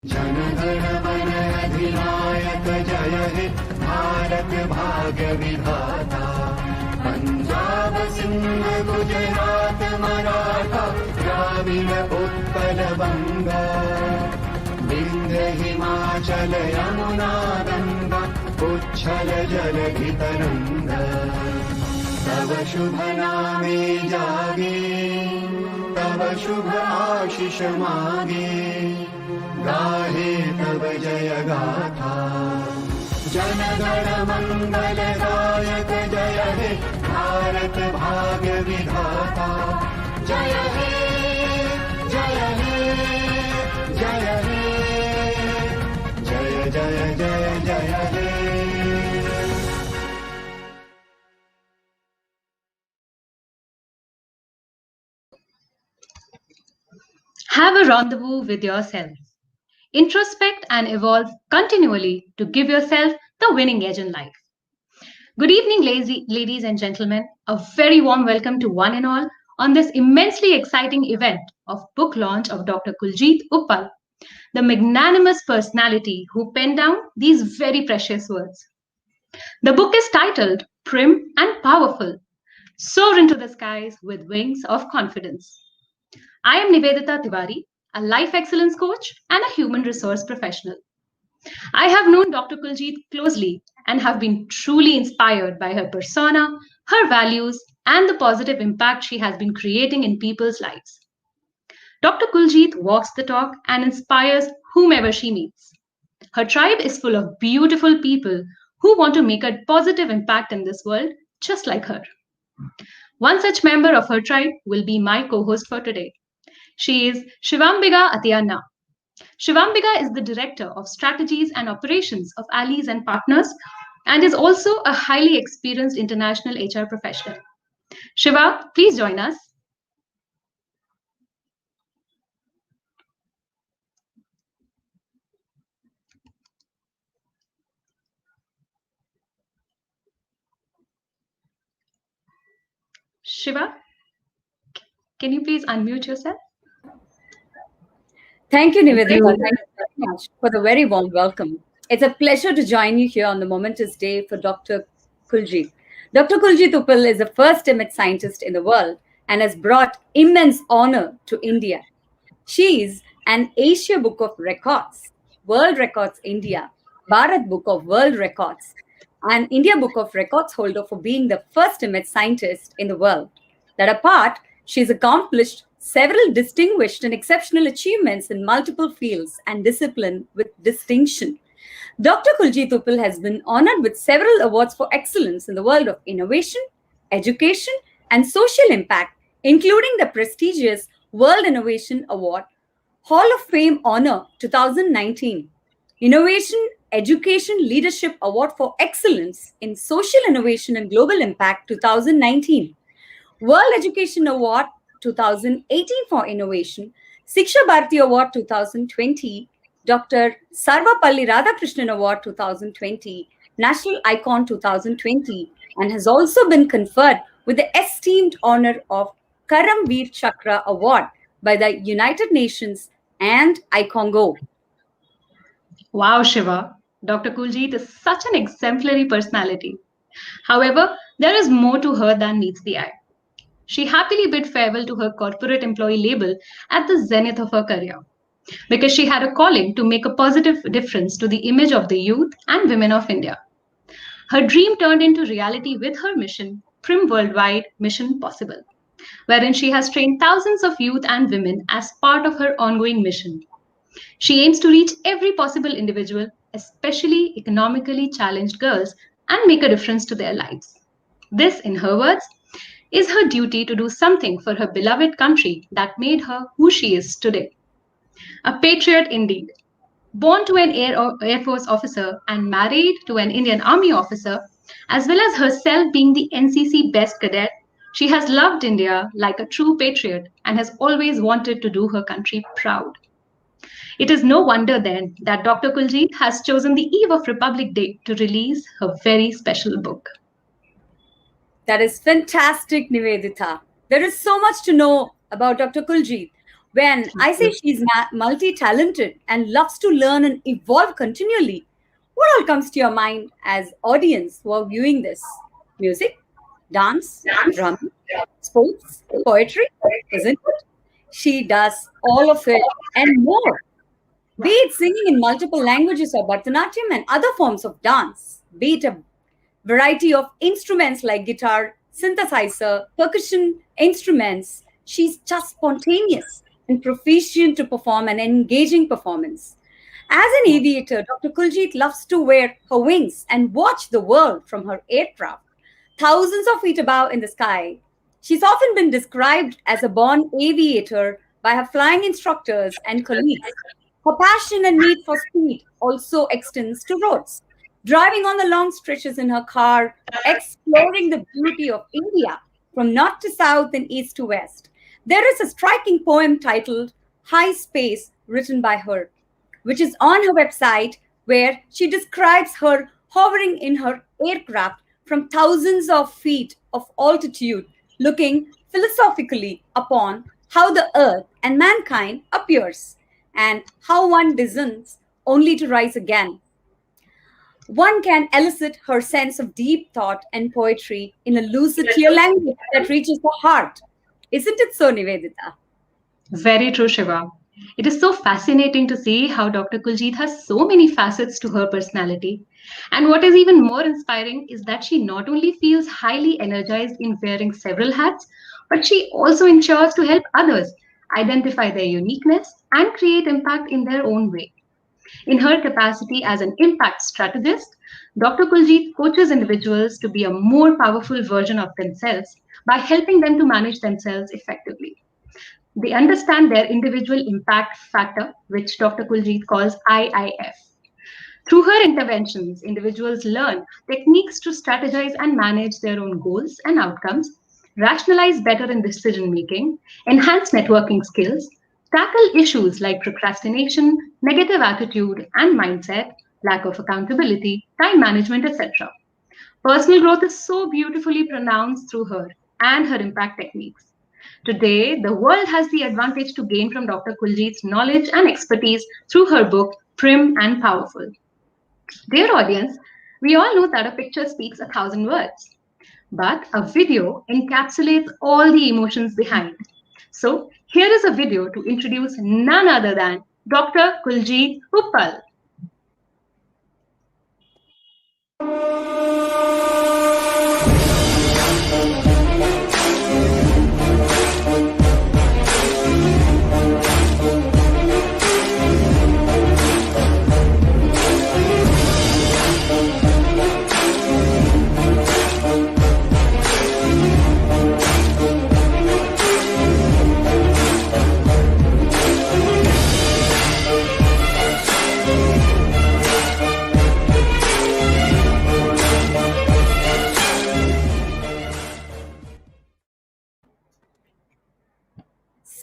जनगण मन अधिनायक जय हे भारत भाग्य विधाता। पंजाब सिंध गुजरात मराठा द्राविड़ उत्कल बंगा। विंध्य हिमाचल यमुना गंगा उच्छल जलधि तरंगा। तव शुभ नामे जागे तव शुभ आशीष मागे। गाहे तव जय गाथा जनगण मंगलदायक जय हे भारत भाग्य विधाता। जय हे जय हे जय हे जय जय जय जय हे। Have a rendezvous with yourself. Introspect and evolve continually to give yourself the winning edge in life. Good evening, ladies and gentlemen. A very warm welcome to one and all on this immensely exciting event of book launch of Dr. Kuljeet Uppal, the magnanimous personality who penned down these very precious words. The book is titled Prim and Powerful, Soar into the Skies with Wings of Confidence. I am Nivedita Tiwari, a life excellence coach and a human resource professional. I have known Dr. Kuiljeit closely and have been truly inspired by her persona, her values, and the positive impact she has been creating in people's lives. Dr. Kuiljeit walks the talk and inspires whomever she meets. Her tribe is full of beautiful people who want to make a positive impact in this world just like her. One such member of her tribe will be my co-host for today. She is Shivambiga Athiyanna. Shivambiga is the Director of Strategies and Operations of Allies and Partners and is also a highly experienced international HR professional. Shiva, please join us. Shiva, can you please unmute yourself? Thank you, Nivedita. Thank you very much for the very warm welcome. It's a pleasure to join you here on the momentous day for Dr. Kuiljeit. Dr. Kuljeet Uppal is the first timid scientist in the world and has brought immense honor to India. She is an Asia Book of Records, World Records India, Bharat Book of World Records, and India Book of Records holder for being the first timid scientist in the world. That apart, she's accomplished several distinguished and exceptional achievements in multiple fields and discipline with distinction. Dr. Kuljeet Uppal has been honored with several awards for excellence in the world of innovation, education, and social impact, including the prestigious World Innovation Award, Hall of Fame Honor 2019, Innovation Education Leadership Award for Excellence in Social Innovation and Global Impact 2019, World Education Award 2018 for Innovation, Shiksha Bharati Award 2020, Dr. Sarvapalli Radhakrishnan Award 2020, National Icon 2020, and has also been conferred with the esteemed honor of Karam Veer Chakra Award by the United Nations and ICONGO. Wow, Shiva. Dr. Kuiljeit is such an exemplary personality. However, there is more to her than meets the eye. She happily bid farewell to her corporate employee label at the zenith of her career because she had a calling to make a positive difference to the image of the youth and women of India. Her dream turned into reality with her mission, PRIM Worldwide Mission Possible, wherein she has trained thousands of youth and women as part of her ongoing mission. She aims to reach every possible individual, especially economically challenged girls, and make a difference to their lives. This, in her words, is her duty to do something for her beloved country that made her who she is today. A patriot indeed. Born to an Air Force officer and married to an Indian Army officer, as well as herself being the NCC Best Cadet, she has loved India like a true patriot and has always wanted to do her country proud. It is no wonder then that Dr. Kuiljeit has chosen the eve of Republic Day to release her very special book. That is fantastic, Nivedita. There is so much to know about Dr. Kuiljeit. When I say she's multi-talented and loves to learn and evolve continually, what all comes to your mind as audience who are viewing this? Music, dance, drumming, sports, poetry, isn't it? She does all of it and more. Be it singing in multiple languages or Bharatanatyam and other forms of dance, be it a variety of instruments like guitar, synthesizer, percussion instruments, she's just spontaneous and proficient to perform an engaging performance. As an aviator, Dr. Kuljit loves to wear her wings and watch the world from her aircraft, thousands of feet above in the sky. She's often been described as a born aviator by her flying instructors and colleagues. Her passion and need for speed also extends to roads. Driving on the long stretches in her car, exploring the beauty of India from north to south and east to west. There is a striking poem titled High Space written by her, which is on her website, where she describes her hovering in her aircraft from thousands of feet of altitude, looking philosophically upon how the earth and mankind appears and how one descends only to rise again. One can elicit her sense of deep thought and poetry in a lucid, clear language that reaches the heart. Isn't it so, Nivedita? Very true, Shiva. It is so fascinating to see how Dr. Kuljit has so many facets to her personality. And what is even more inspiring is that she not only feels highly energized in wearing several hats, but she also ensures to help others identify their uniqueness and create impact in their own way. In her capacity as an impact strategist, Dr. Kuljit coaches individuals to be a more powerful version of themselves by helping them to manage themselves effectively. They understand their individual impact factor, which Dr. Kuljit calls IIF. Through her interventions, individuals learn techniques to strategize and manage their own goals and outcomes, rationalize better in decision making, enhance networking skills, tackle issues like procrastination, negative attitude and mindset, lack of accountability, time management, etc. Personal growth is so beautifully pronounced through her and her impact techniques. Today, the world has the advantage to gain from Dr. Kuljit's knowledge and expertise through her book, Prim and Powerful. Dear audience, we all know that a picture speaks 1,000 words, but a video encapsulates all the emotions behind. So, here is a video to introduce none other than Dr. Kuljeet Uppal.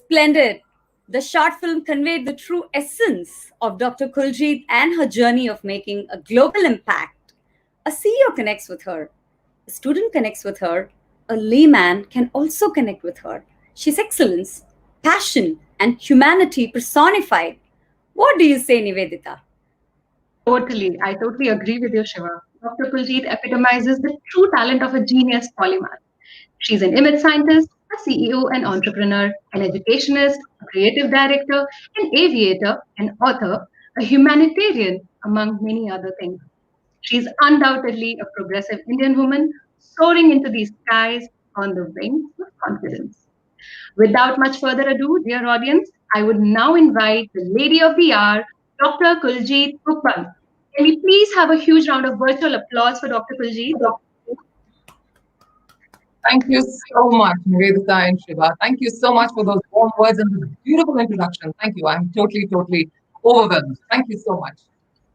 Splendid. The short film conveyed the true essence of Dr. Kuljit and her journey of making a global impact. A CEO connects with her, a student connects with her, a layman can also connect with her. She's excellence, passion, and humanity personified. What do you say, Nivedita? Totally. I totally agree with you, Shiva. Dr. Kuljeet epitomizes the true talent of a genius polymath. She's an image scientist, a CEO and entrepreneur, an educationist, a creative director, an aviator, an author, a humanitarian, among many other things. She's undoubtedly a progressive Indian woman soaring into the skies on the wings of confidence. Without much further ado, dear audience, I would now invite the lady of the hour, Dr. Kuljeet Uppal. Can we please have a huge round of virtual applause for Dr. Kuljeet? Thank you so much, Nivedita and Shiva. Thank you so much for those warm words and the beautiful introduction. Thank you. I'm totally overwhelmed. Thank you so much.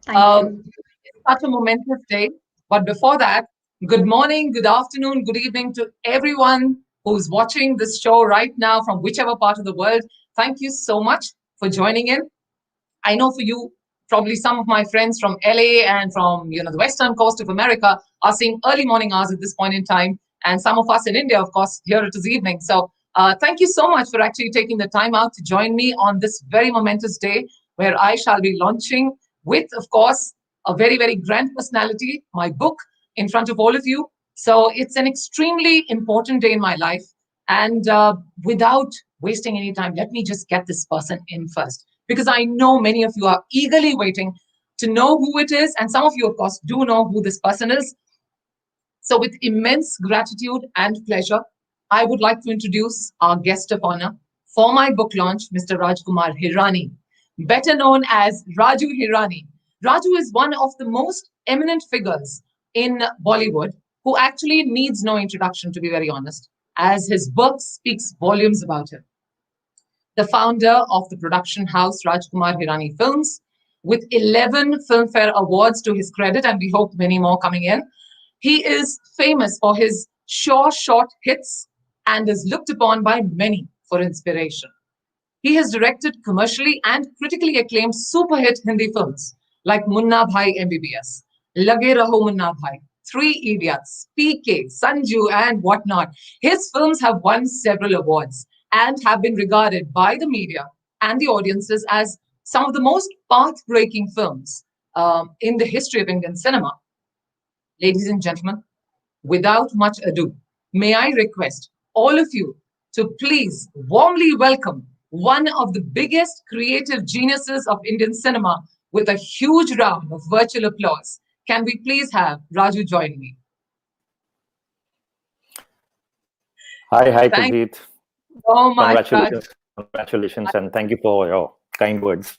Thank you. It's such a momentous day. But before that, good morning, good afternoon, good evening to everyone who's watching this show right now from whichever part of the world. Thank you so much for joining in. I know for you, probably some of my friends from LA and from the western coast of America are seeing early morning hours at this point in time. And some of us in India, of course, here it is evening. So Thank you so much for actually taking the time out to join me on this very momentous day where I shall be launching with, of course, a very, very grand personality, my book in front of all of you. So it's an extremely important day in my life. And without wasting any time, let me just get this person in first, because I know many of you are eagerly waiting to know who it is. And some of you, of course, do know who this person is. So with immense gratitude and pleasure, I would like to introduce our guest of honor for my book launch, Mr. Rajkumar Hirani, better known as Raju Hirani. Raju is one of the most eminent figures in Bollywood who actually needs no introduction, to be very honest, as his work speaks volumes about him. The founder of the production house Rajkumar Hirani Films, with 11 Filmfare Awards to his credit, and we hope many more coming in. He is famous for his short hits and is looked upon by many for inspiration. He has directed commercially and critically acclaimed super hit Hindi films like Munna Bhai MBBS, Lage Raho Munna Bhai, Three Idiots, PK, Sanju, and whatnot. His films have won several awards and have been regarded by the media and the audiences as some of the most path-breaking films in the history of Indian cinema. Ladies and gentlemen, without much ado, may I request all of you to please warmly welcome one of the biggest creative geniuses of Indian cinema with a huge round of virtual applause. Can we please have Raju join me? Hi, Thank Kuljeet. so much, Congratulations, and thank you for your kind words.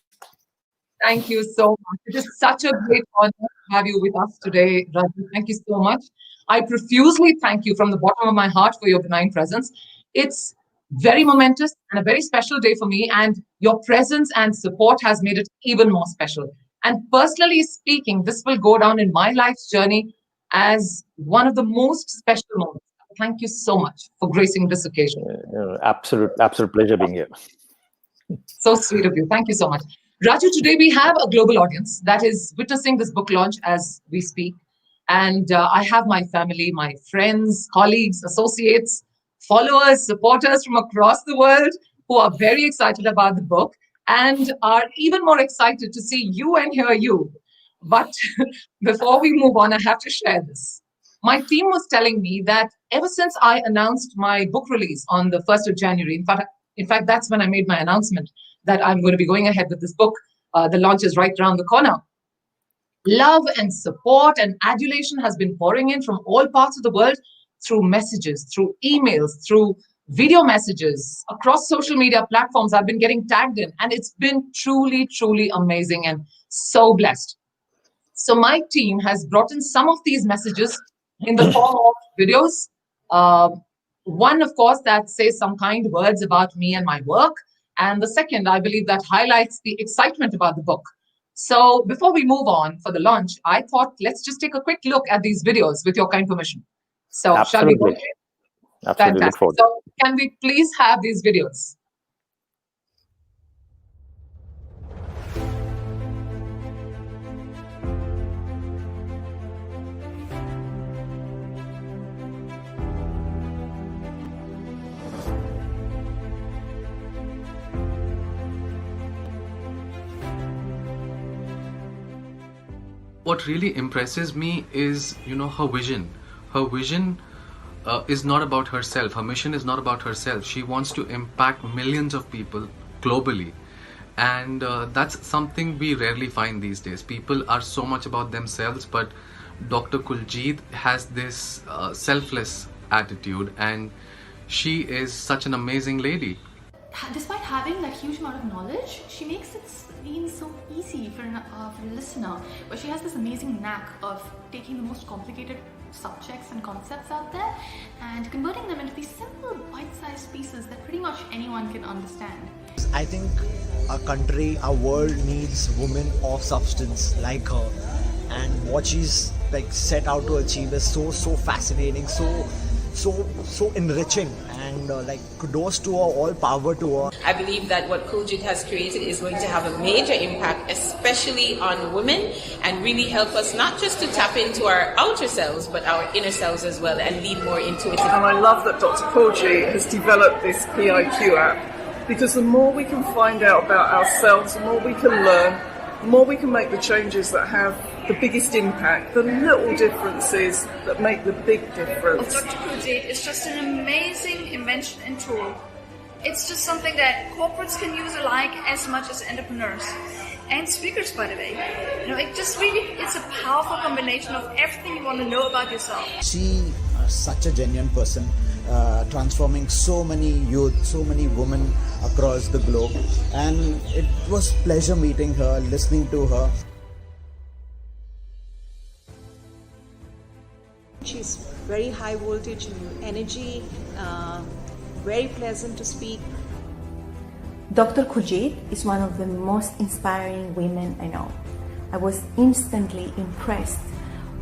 Thank you so much. It is such a great honor to have you with us today, Raju. Thank you so much. I profusely thank you from the bottom of my heart for your benign presence. It's very momentous and a very special day for me, and your presence and support has made it even more special. And personally speaking, this will go down in my life's journey as one of the most special moments. Thank you so much for gracing this occasion. Absolute pleasure being here. So sweet of you. Thank you so much. Raju, today we have a global audience that is witnessing this book launch as we speak. And I have my family, my friends, colleagues, associates, followers, supporters from across the world who are very excited about the book and are even more excited to see you and hear you. But before we move on, I have to share this. My team was telling me that ever since I announced my book release on the 1st of January, in fact, that's when I made my announcement that I'm going to be going ahead with this book. The launch is right around the corner. Love and support and adulation has been pouring in from all parts of the world through messages, through emails, through video messages, across social media platforms. I've been getting tagged in, and it's been truly, truly amazing and so blessed. So my team has brought in some of these messages in the form of videos. One, of course, that says some kind words about me and my work. And the second, I believe, that highlights the excitement about the book. So before we move on for the launch, I thought let's just take a quick look at these videos with your kind permission. So Absolutely. Shall we go? Absolutely. Fantastic. So can we please have these videos? What really impresses me is, her vision. Her vision is not about herself. Her mission is not about herself. She wants to impact millions of people globally. And that's something we rarely find these days. People are so much about themselves, but Dr. Kuiljeit has this selfless attitude, and she is such an amazing lady. Despite having that huge amount of knowledge, she makes it seem so easy for a listener, but she has this amazing knack of taking the most complicated subjects and concepts out there and converting them into these simple bite-sized pieces that pretty much anyone can understand. I think our country, our world needs women of substance like her, and what she's set out to achieve is so fascinating, so so enriching, and like kudos to her, all power to her. I believe that what Kuljeet has created is going to have a major impact, especially on women, and really help us not just to tap into our outer selves, but our inner selves as well, and lead more into it. And I love that Dr. Kuiljeit has developed this PIQ app, because the more we can find out about ourselves, the more we can learn, the more we can make the changes that have the biggest impact, the little differences that make the big difference. Dr. Kuiljeit is just an amazing invention and tool. It's just something that corporates can use alike as much as entrepreneurs. And speakers, by the way. It just really, it's a powerful combination of everything you want to know about yourself. She is such a genuine person, transforming so many youth, so many women across the globe. And it was pleasure meeting her, listening to her. She's very high voltage energy, very pleasant to speak. Dr. Kuiljeit is one of the most inspiring women I know. I was instantly impressed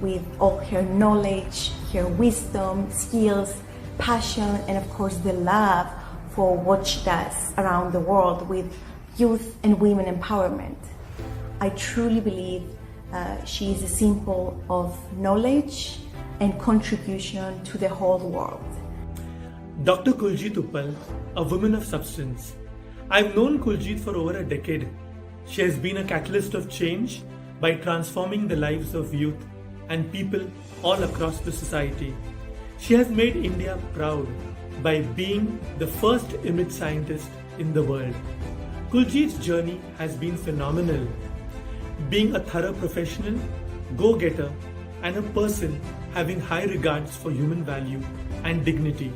with all her knowledge, her wisdom, skills, passion, and of course the love for what she does around the world with youth and women empowerment. I truly believe she is a symbol of knowledge and contribution to the whole world. Dr. Kuljeet Uppal, a woman of substance. I've known Kuljeet for over a decade. She has been a catalyst of change by transforming the lives of youth and people all across the society. She has made India proud by being the first image scientist in the world. Kuljeet's journey has been phenomenal. Being a thorough professional, go-getter, and a person having high regards for human value and dignity,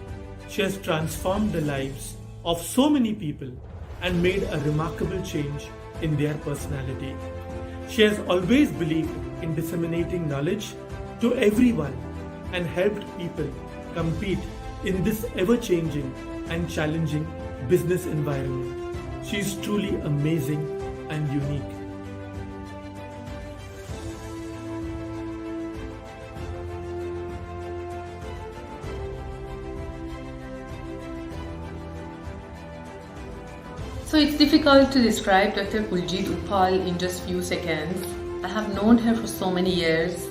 she has transformed the lives of so many people and made a remarkable change in their personality. She has always believed in disseminating knowledge to everyone and helped people compete in this ever-changing and challenging business environment. She is truly amazing and unique. So it's difficult to describe Dr. Kuljeet Uppal in just few seconds. I have known her for so many years,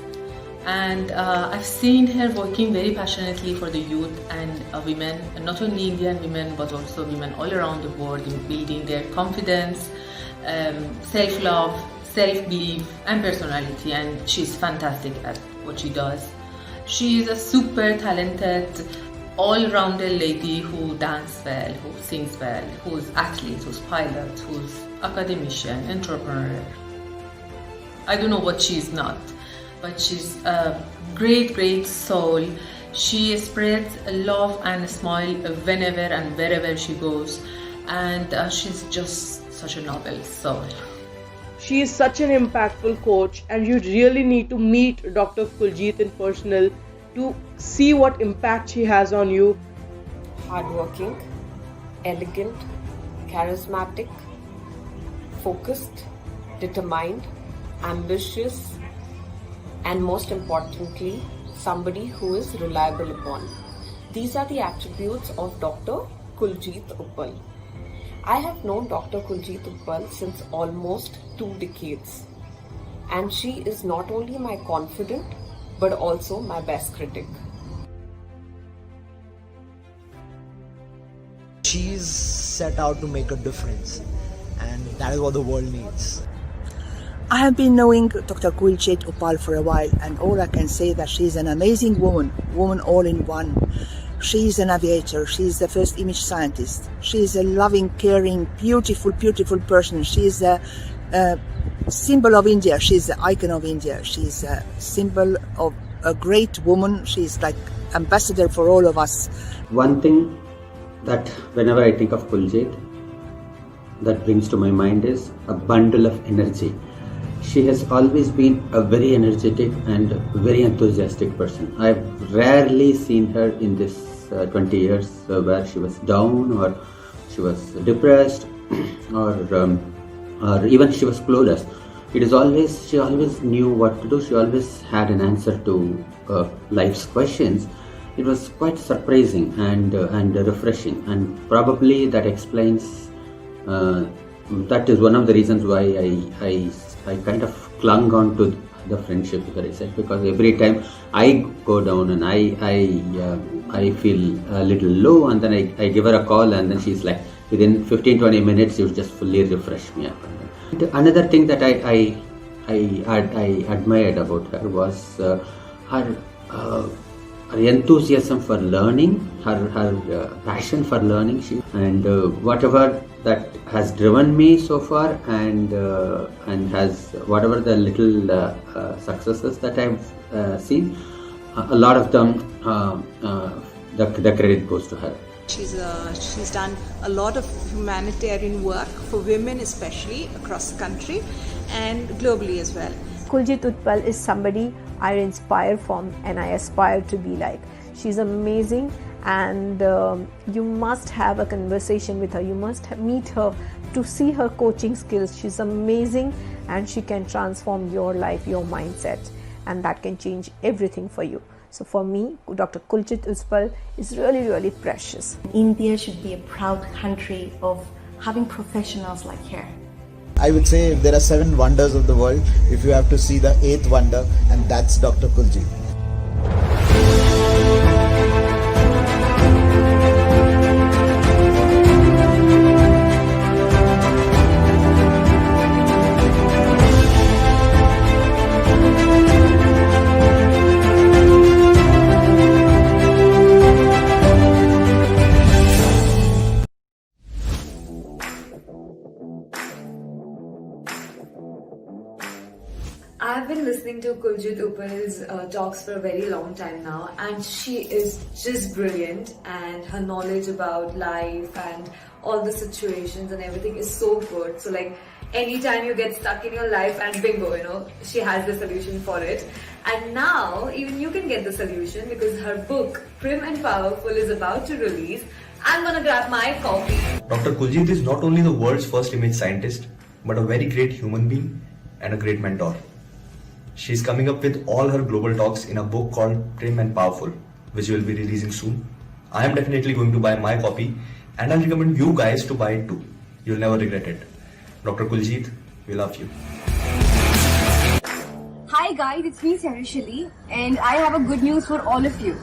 and I've seen her working very passionately for the youth and women, not only Indian women but also women all around the world, in building their confidence, self-love, self-belief and personality, and she's fantastic at what she does. She is a super talented, all-rounder lady who dances well, who sings well, who's athlete, who's pilot, who's academician, entrepreneur. I don't know what she's not, but she's a great soul. She spreads love and smile whenever and wherever she goes, and she's just such a noble soul. She is such an impactful coach, and you really need to meet Dr. Kuiljeit in personal to see what impact she has on you. Hardworking, elegant, charismatic, focused, determined, ambitious, and most importantly, somebody who is reliable upon. These are the attributes of Dr. Kuljeet Uppal. I have known Dr. Kuljeet Uppal since almost 2 decades, and she is not only my confidant but also my best critic. She's set out to make a difference, and that is what the world needs. I have been knowing Dr. Kuiljeit Uppal for a while, and all I can say that she's an amazing woman all in one. She's an aviator, she's the first image scientist, she's a loving, caring, beautiful person. She's a symbol of India, she's the icon of India, she's a symbol of a great woman, she's like ambassador for all of us. One thing that whenever I think of Kuiljeit, that brings to my mind is a bundle of energy. She has always been a very energetic and very enthusiastic person. I've rarely seen her in this 20 years where she was down or she was depressed or even she was clueless. She always knew what to do. She always had an answer to life's questions, it was quite surprising and refreshing, and probably that explains. That is one of the reasons why I kind of clung on to the friendship that I said, because every time I go down and I feel a little low, and then I give her a call, and then she's like, within 15-20 minutes you just fully refresh me up. And another thing that I admired about her was her enthusiasm for learning, her passion for learning, and whatever that has driven me so far, and has whatever the little successes that I've seen, a lot of them, the credit goes to her. She's done a lot of humanitarian work for women, especially across the country and globally as well. Kuljeet Uppal is somebody I inspire from and I aspire to be like. She's amazing, and you must have a conversation with her. You must meet her to see her coaching skills. She's amazing, and she can transform your life, your mindset, and that can change everything for you. So for me, Dr. Kuljeet Uppal is really, really precious. India should be a proud country of having professionals like her. I would say if there are 7 wonders of the world, if you have to see the 8th wonder, and that's Dr. Kuiljeit. I've been listening to Kuljeet Uppal's talks for a very long time now, and she is just brilliant, and her knowledge about life and all the situations and everything is so good. So like anytime you get stuck in your life, and bingo, you know, she has the solution for it. And now even you can get the solution because her book Prim and Powerful is about to release. I'm gonna grab my copy. Dr. Kuiljeit is not only the world's first image scientist, but a very great human being and a great mentor. She's coming up with all her global talks in a book called Prim and Powerful, which will be releasing soon. I am definitely going to buy my copy, and I recommend you guys to buy it too. You'll never regret it. Dr. Kuiljeit, we love you. Hi guys, it's me Sarashali, and I have a good news for all of you.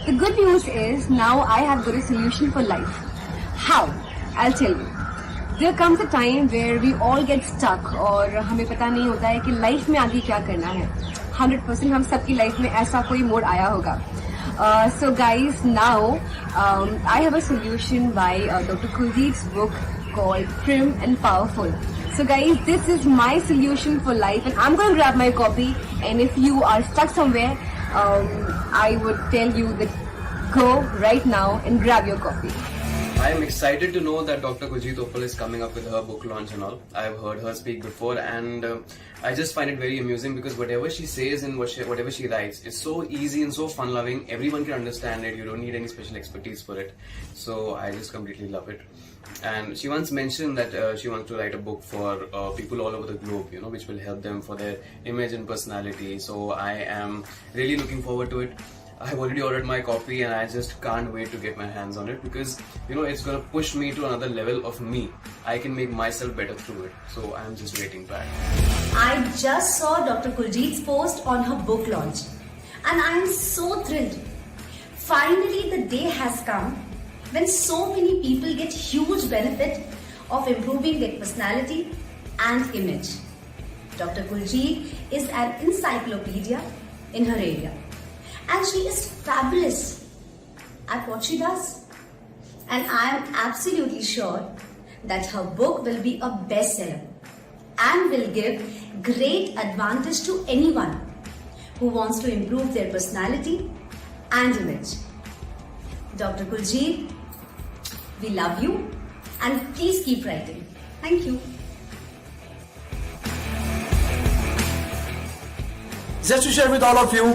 The good news is now I have got a solution for life. How? I'll tell you. There comes a time where we all get stuck और हमें पता नहीं होता है कि life में आगे क्या करना है. 100% हम सबकी लाइफ में ऐसा कोई मोड़ आया होगा. So guys, now I have a solution by Dr. Kuljeet's book called Prim and Powerful. So guys, this is my solution for life, and I'm going to grab my copy. And if you are stuck somewhere, I would tell you that go right now and grab your copy. I am excited to know that Dr. Kuiljeit Uppal is coming up with her book launch and all. I've heard her speak before, and I just find it very amusing because whatever she says and whatever she writes is so easy and so fun-loving. Everyone can understand it. You don't need any special expertise for it. So I just completely love it. And she once mentioned that she wants to write a book for people all over the globe, you know, which will help them for their image and personality. So I am really looking forward to it. I've already ordered my copy, and I just can't wait to get my hands on it because, you know, it's going to push me to another level of me. I can make myself better through it. So I'm just waiting back. I just saw Dr. Kuljeet's post on her book launch, and I am so thrilled. Finally, the day has come when so many people get huge benefit of improving their personality and image. Dr. Kuiljeit is an encyclopedia in her area. And she is fabulous at what she does. And I am absolutely sure that her book will be a bestseller and will give great advantage to anyone who wants to improve their personality and image. Dr. Kuiljeit, we love you, and please keep writing. Thank you. Just to share with all of you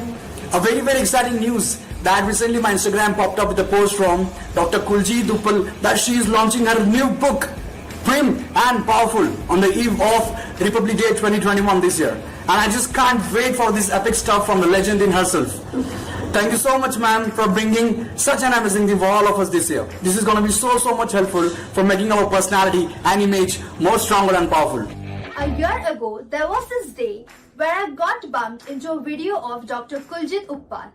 a very, very exciting news that recently my Instagram popped up with a post from Dr. Kuljeet Uppal that she is launching her new book, Prim and Powerful, on the eve of Republic Day 2021 this year. And I just can't wait for this epic stuff from the legend in herself. Thank you so much, ma'am, for bringing such an amazing thing for all of us this year. This is going to be so much helpful for making our personality and image more stronger and powerful. A year ago, there was this day where I got bumped into a video of Dr. Kuiljeit Uppaal.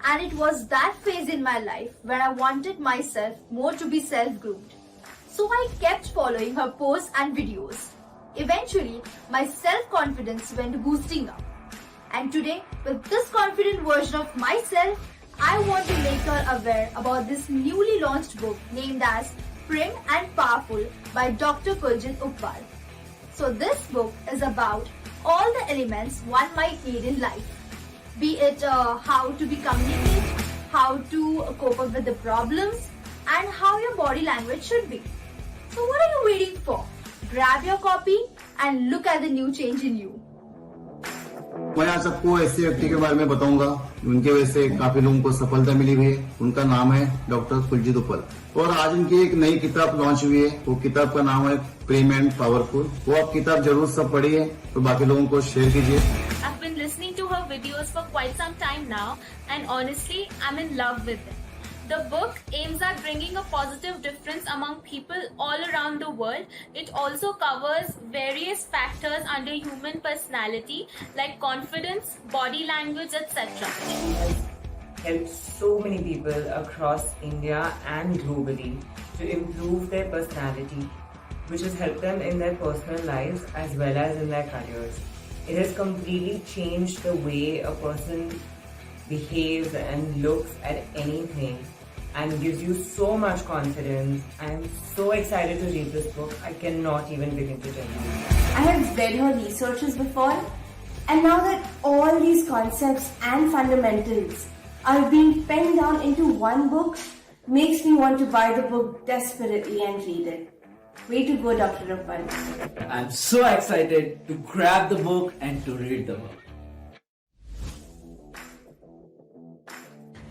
And it was that phase in my life where I wanted myself more to be self-groomed. So I kept following her posts and videos. Eventually, my self-confidence went boosting up. And today, with this confident version of myself, I want to make her aware about this newly launched book named as PRIM and Powerful by Dr. Kuiljeit Uppal. So this book is about all the elements one might need in life. Be it how to be communicate, how to cope up with the problems, and how your body language should be. So what are you waiting for? Grab your copy and look at the new change in you. मैं आज आपको ऐसे व्यक्ति के बारे में बताऊंगा उनके वजह से काफी लोगों को सफलता मिली हुई है। उनका नाम है डॉक्टर कुलजीत उपल और आज उनकी एक नई किताब लॉन्च हुई है। वो किताब का नाम है प्रिम एंड पावरफुल। वो आप किताब जरूर सब पढ़िए और बाकी लोगों को शेयर कीजिए। I've been listening to her videos for quite some time now, and honestly, I'm in love with it. The book aims at bringing a positive difference among people all around the world. It also covers various factors under human personality like confidence, body language, etc. Helped so many people across India and globally to improve their personality, which has helped them in their personal lives as well as in their careers. It has completely changed the way a person behaves and looks at anything and gives you so much confidence. I am so excited to read this book. I cannot even begin to tell you. I have read her researches before, and now that all these concepts and fundamentals are being penned down into one book, makes me want to buy the book desperately and read it. Way to go, Dr. Uppal. I'm so excited to grab the book and to read the book.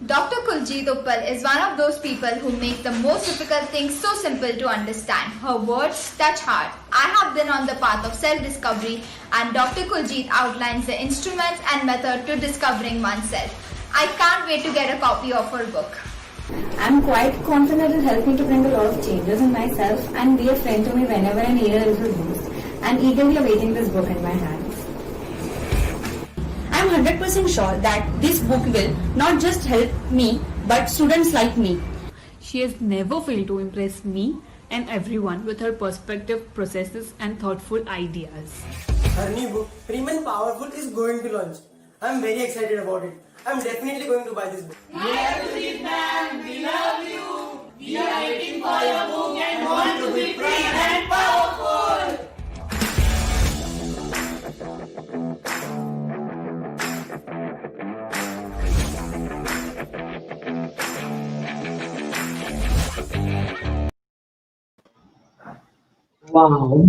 Dr. Kuiljeit Uppal is one of those people who make the most difficult things so simple to understand. Her words touch hard. I have been on the path of self-discovery, and Dr. Kuiljeit outlines the instruments and method to discovering oneself. I can't wait to get a copy of her book. I'm quite confident it'll help me to bring a lot of changes in myself and be a friend to me whenever I need a little boost. I'm eagerly awaiting this book in my hands. I'm 100% sure that this book will not just help me, but students like me. She has never failed to impress me and everyone with her perspective, processes and thoughtful ideas. Her new book, PRIM and Powerful, is going to launch. I'm very excited about it. I'm definitely going to buy this book. Dear ma'am, we love you. We are waiting for your book and want to be PRIM and Powerful. Wow.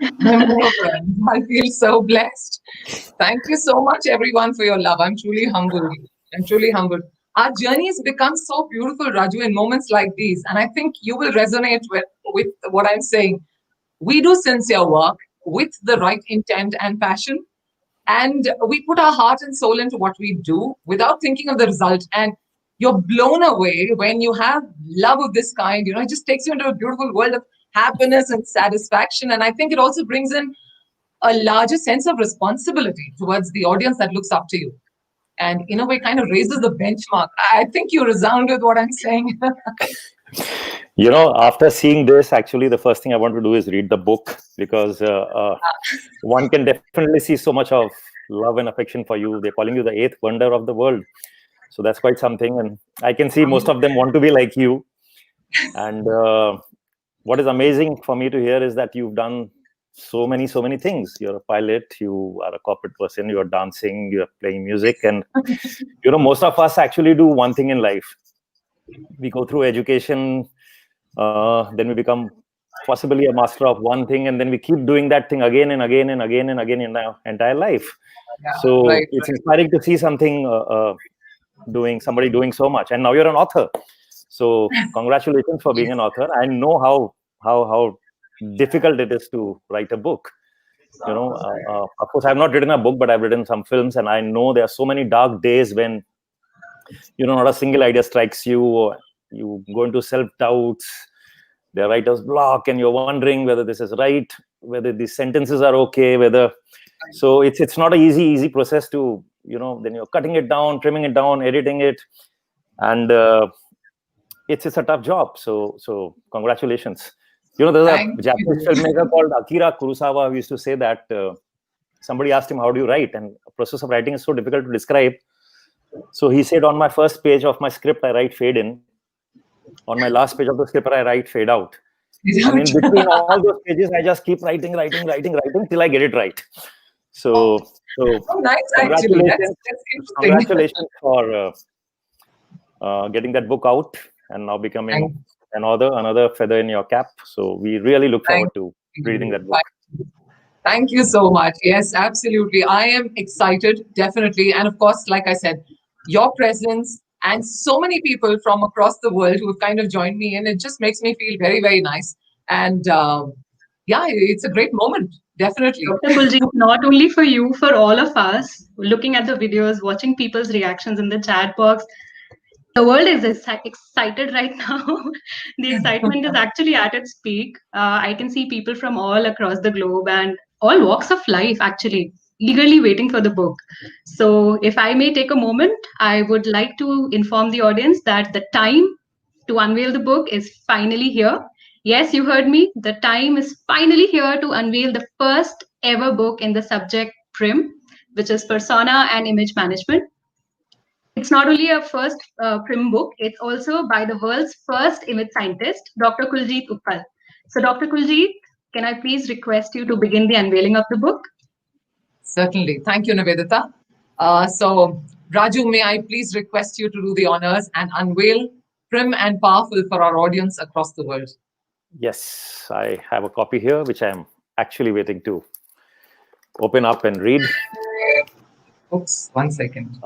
I feel so blessed. Thank you so much, everyone, for your love. I'm truly humbled. I'm truly humbled. Our journey has become so beautiful, Raju, in moments like these. And I think you will resonate with what I'm saying. We do sincere work with the right intent and passion. And we put our heart and soul into what we do without thinking of the result. And you're blown away when you have love of this kind. You know, it just takes you into a beautiful world of happiness and satisfaction. And I think it also brings in a larger sense of responsibility towards the audience that looks up to you. And in a way, kind of raises the benchmark. I think you resound with what I'm saying. You know, after seeing this, actually, the first thing I want to do is read the book, because one can definitely see so much of love and affection for you. They're calling you the eighth wonder of the world. So that's quite something. And I can see most of them want to be like you. And what is amazing for me to hear is that you've done so many things. You're a pilot, you are a corporate person, you're dancing, you're playing music. And, you know, most of us actually do one thing in life. We go through education, then we become possibly a master of one thing, and then we keep doing that thing again and again and again and again in our entire life. Yeah, so it's inspiring to see somebody doing so much. And now you're an author. So congratulations for being an author. I know how difficult it is to write a book. You know, of course, I've not written a book, but I've written some films, and I know there are so many dark days when not a single idea strikes you, or you go into self-doubts, the writer's block, and you're wondering whether this is right, whether these sentences are okay, so it's not an easy process to, then you're cutting it down, trimming it down, editing it, and it's a tough job. So congratulations. There's a Japanese filmmaker called Akira Kurosawa who used to say that somebody asked him, how do you write? And the process of writing is so difficult to describe. So he said, on my first page of my script, I write fade in. On my last page of the script, I write fade out. And in between all those pages, I just keep writing till I get it right. So nice, actually. That's interesting. Congratulations for getting that book out and now becoming another feather in your cap. So we really look forward to reading that book. Thank you so much. Yes, absolutely. I am excited, definitely. And of course, like I said, your presence and so many people from across the world who have kind of joined me in, it just makes me feel very, very nice. And yeah, it's a great moment, definitely. Dr. Kuiljeit, not only for you, for all of us, looking at the videos, watching people's reactions in the chat box, the world is excited right now. The excitement is actually at its peak. I can see people from all across the globe and all walks of life actually eagerly waiting for the book. So if I may take a moment, I would like to inform the audience that the time to unveil the book is finally here. Yes, you heard me. The time is finally here to unveil the first ever book in the subject PRIM, which is Persona and Image Management. It's not only a first PRIM book, it's also by the world's first image scientist, Dr. Kuljeet Uppal. So Dr. Kuiljeit, can I please request you to begin the unveiling of the book? Certainly. Thank you, Nivedita. So Raju, may I please request you to do the honors and unveil PRIM and Powerful for our audience across the world? Yes, I have a copy here, which I'm actually waiting to open up and read. Oops, 1 second.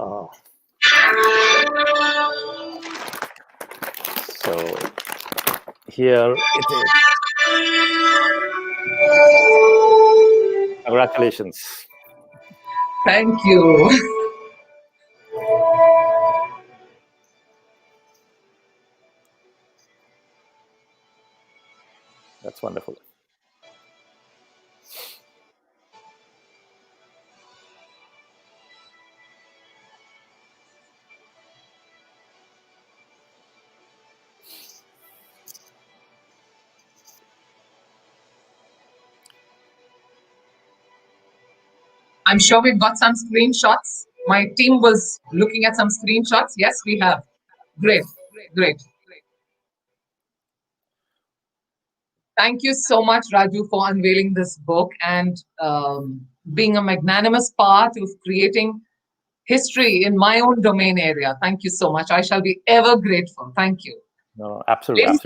So here it is. Congratulations. Thank you. That's wonderful. I'm sure we've got some screenshots. My team was looking at some screenshots. Yes, we have. Great. Thank you so much, Raju, for unveiling this book and being a magnanimous part of creating history in my own domain area. Thank you so much. I shall be ever grateful. Thank you. No, absolutely.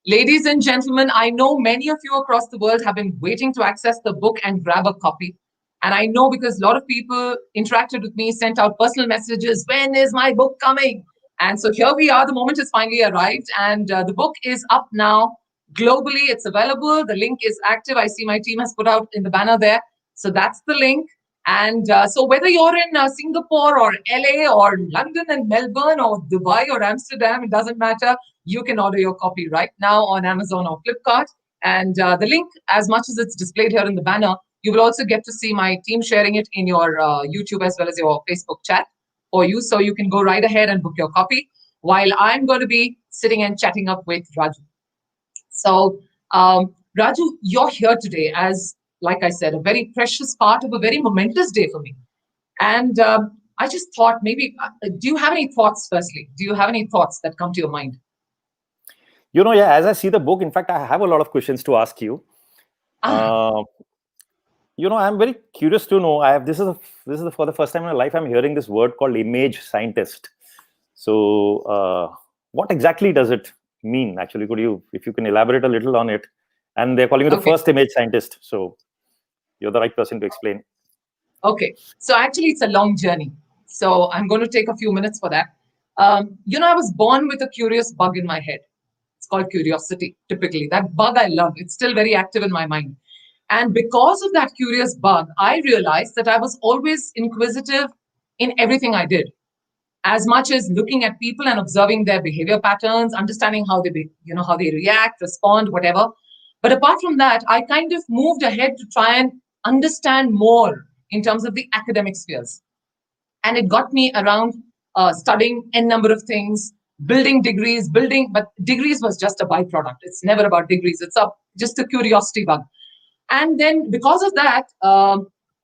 Ladies and gentlemen, I know many of you across the world have been waiting to access the book and grab a copy. And I know because a lot of people interacted with me, sent out personal messages, when is my book coming? And so here we are, the moment has finally arrived. And the book is up now globally. It's available. The link is active. I see my team has put out in the banner there. So that's the link. And so whether you're in Singapore or LA or London and Melbourne or Dubai or Amsterdam, it doesn't matter. You can order your copy right now on Amazon or Flipkart. And the link, as much as it's displayed here in the banner, you will also get to see my team sharing it in your YouTube as well as your Facebook chat for you. So you can go right ahead and book your copy while I'm going to be sitting and chatting up with Raju. So Raju, you're here today as, like I said, a very precious part of a very momentous day for me. And I just thought maybe, do you have any thoughts firstly? Do you have any thoughts that come to your mind? Yeah, as I see the book, in fact, I have a lot of questions to ask you. I'm very curious to know. This is for the first time in my life I'm hearing this word called image scientist. So what exactly does it mean? Actually, if you can elaborate a little on it? And they're calling you the first image scientist. So you're the right person to explain. Okay. So actually, it's a long journey. So I'm going to take a few minutes for that. I was born with a curious bug in my head. It's called curiosity, typically. That bug I love. It's still very active in my mind. And because of that curious bug, I realized that I was always inquisitive in everything I did, as much as looking at people and observing their behavior patterns, understanding how they, how they react, respond, whatever. But apart from that, I kind of moved ahead to try and understand more in terms of the academic spheres. And it got me around studying n number of things, building degrees, but degrees was just a byproduct. It's never about degrees. It's just a curiosity bug. And then because of that,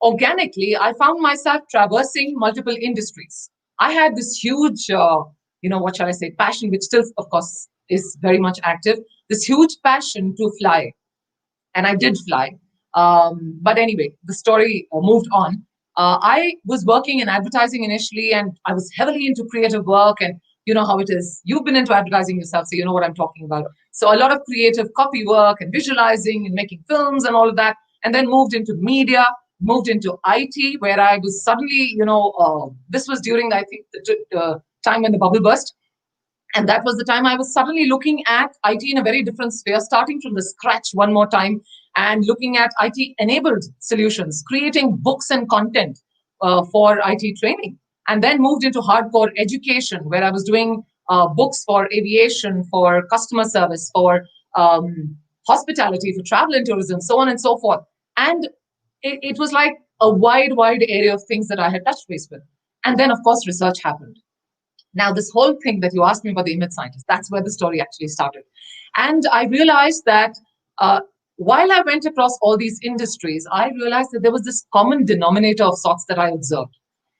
organically, I found myself traversing multiple industries. I had this huge, what shall I say, passion, which still, of course, is very much active, this huge passion to fly. And I did fly. But anyway, the story moved on. I was working in advertising initially, and I was heavily into creative work, and you know how it is. You've been into advertising yourself, so you know what I'm talking about. So a lot of creative copy work and visualizing and making films and all of that, and then moved into media, moved into IT, where I was suddenly, this was during, I think, the time when the bubble burst. And that was the time I was suddenly looking at IT in a very different sphere, starting from the scratch one more time, and looking at IT-enabled solutions, creating books and content for IT training. And then moved into hardcore education, where I was doing books for aviation, for customer service, for hospitality, for travel and tourism, so on and so forth. And it was like a wide area of things that I had touched base with. And then, of course, research happened. Now, this whole thing that you asked me about the image scientist, that's where the story actually started. And I realized that while I went across all these industries, I realized that there was this common denominator of sorts that I observed.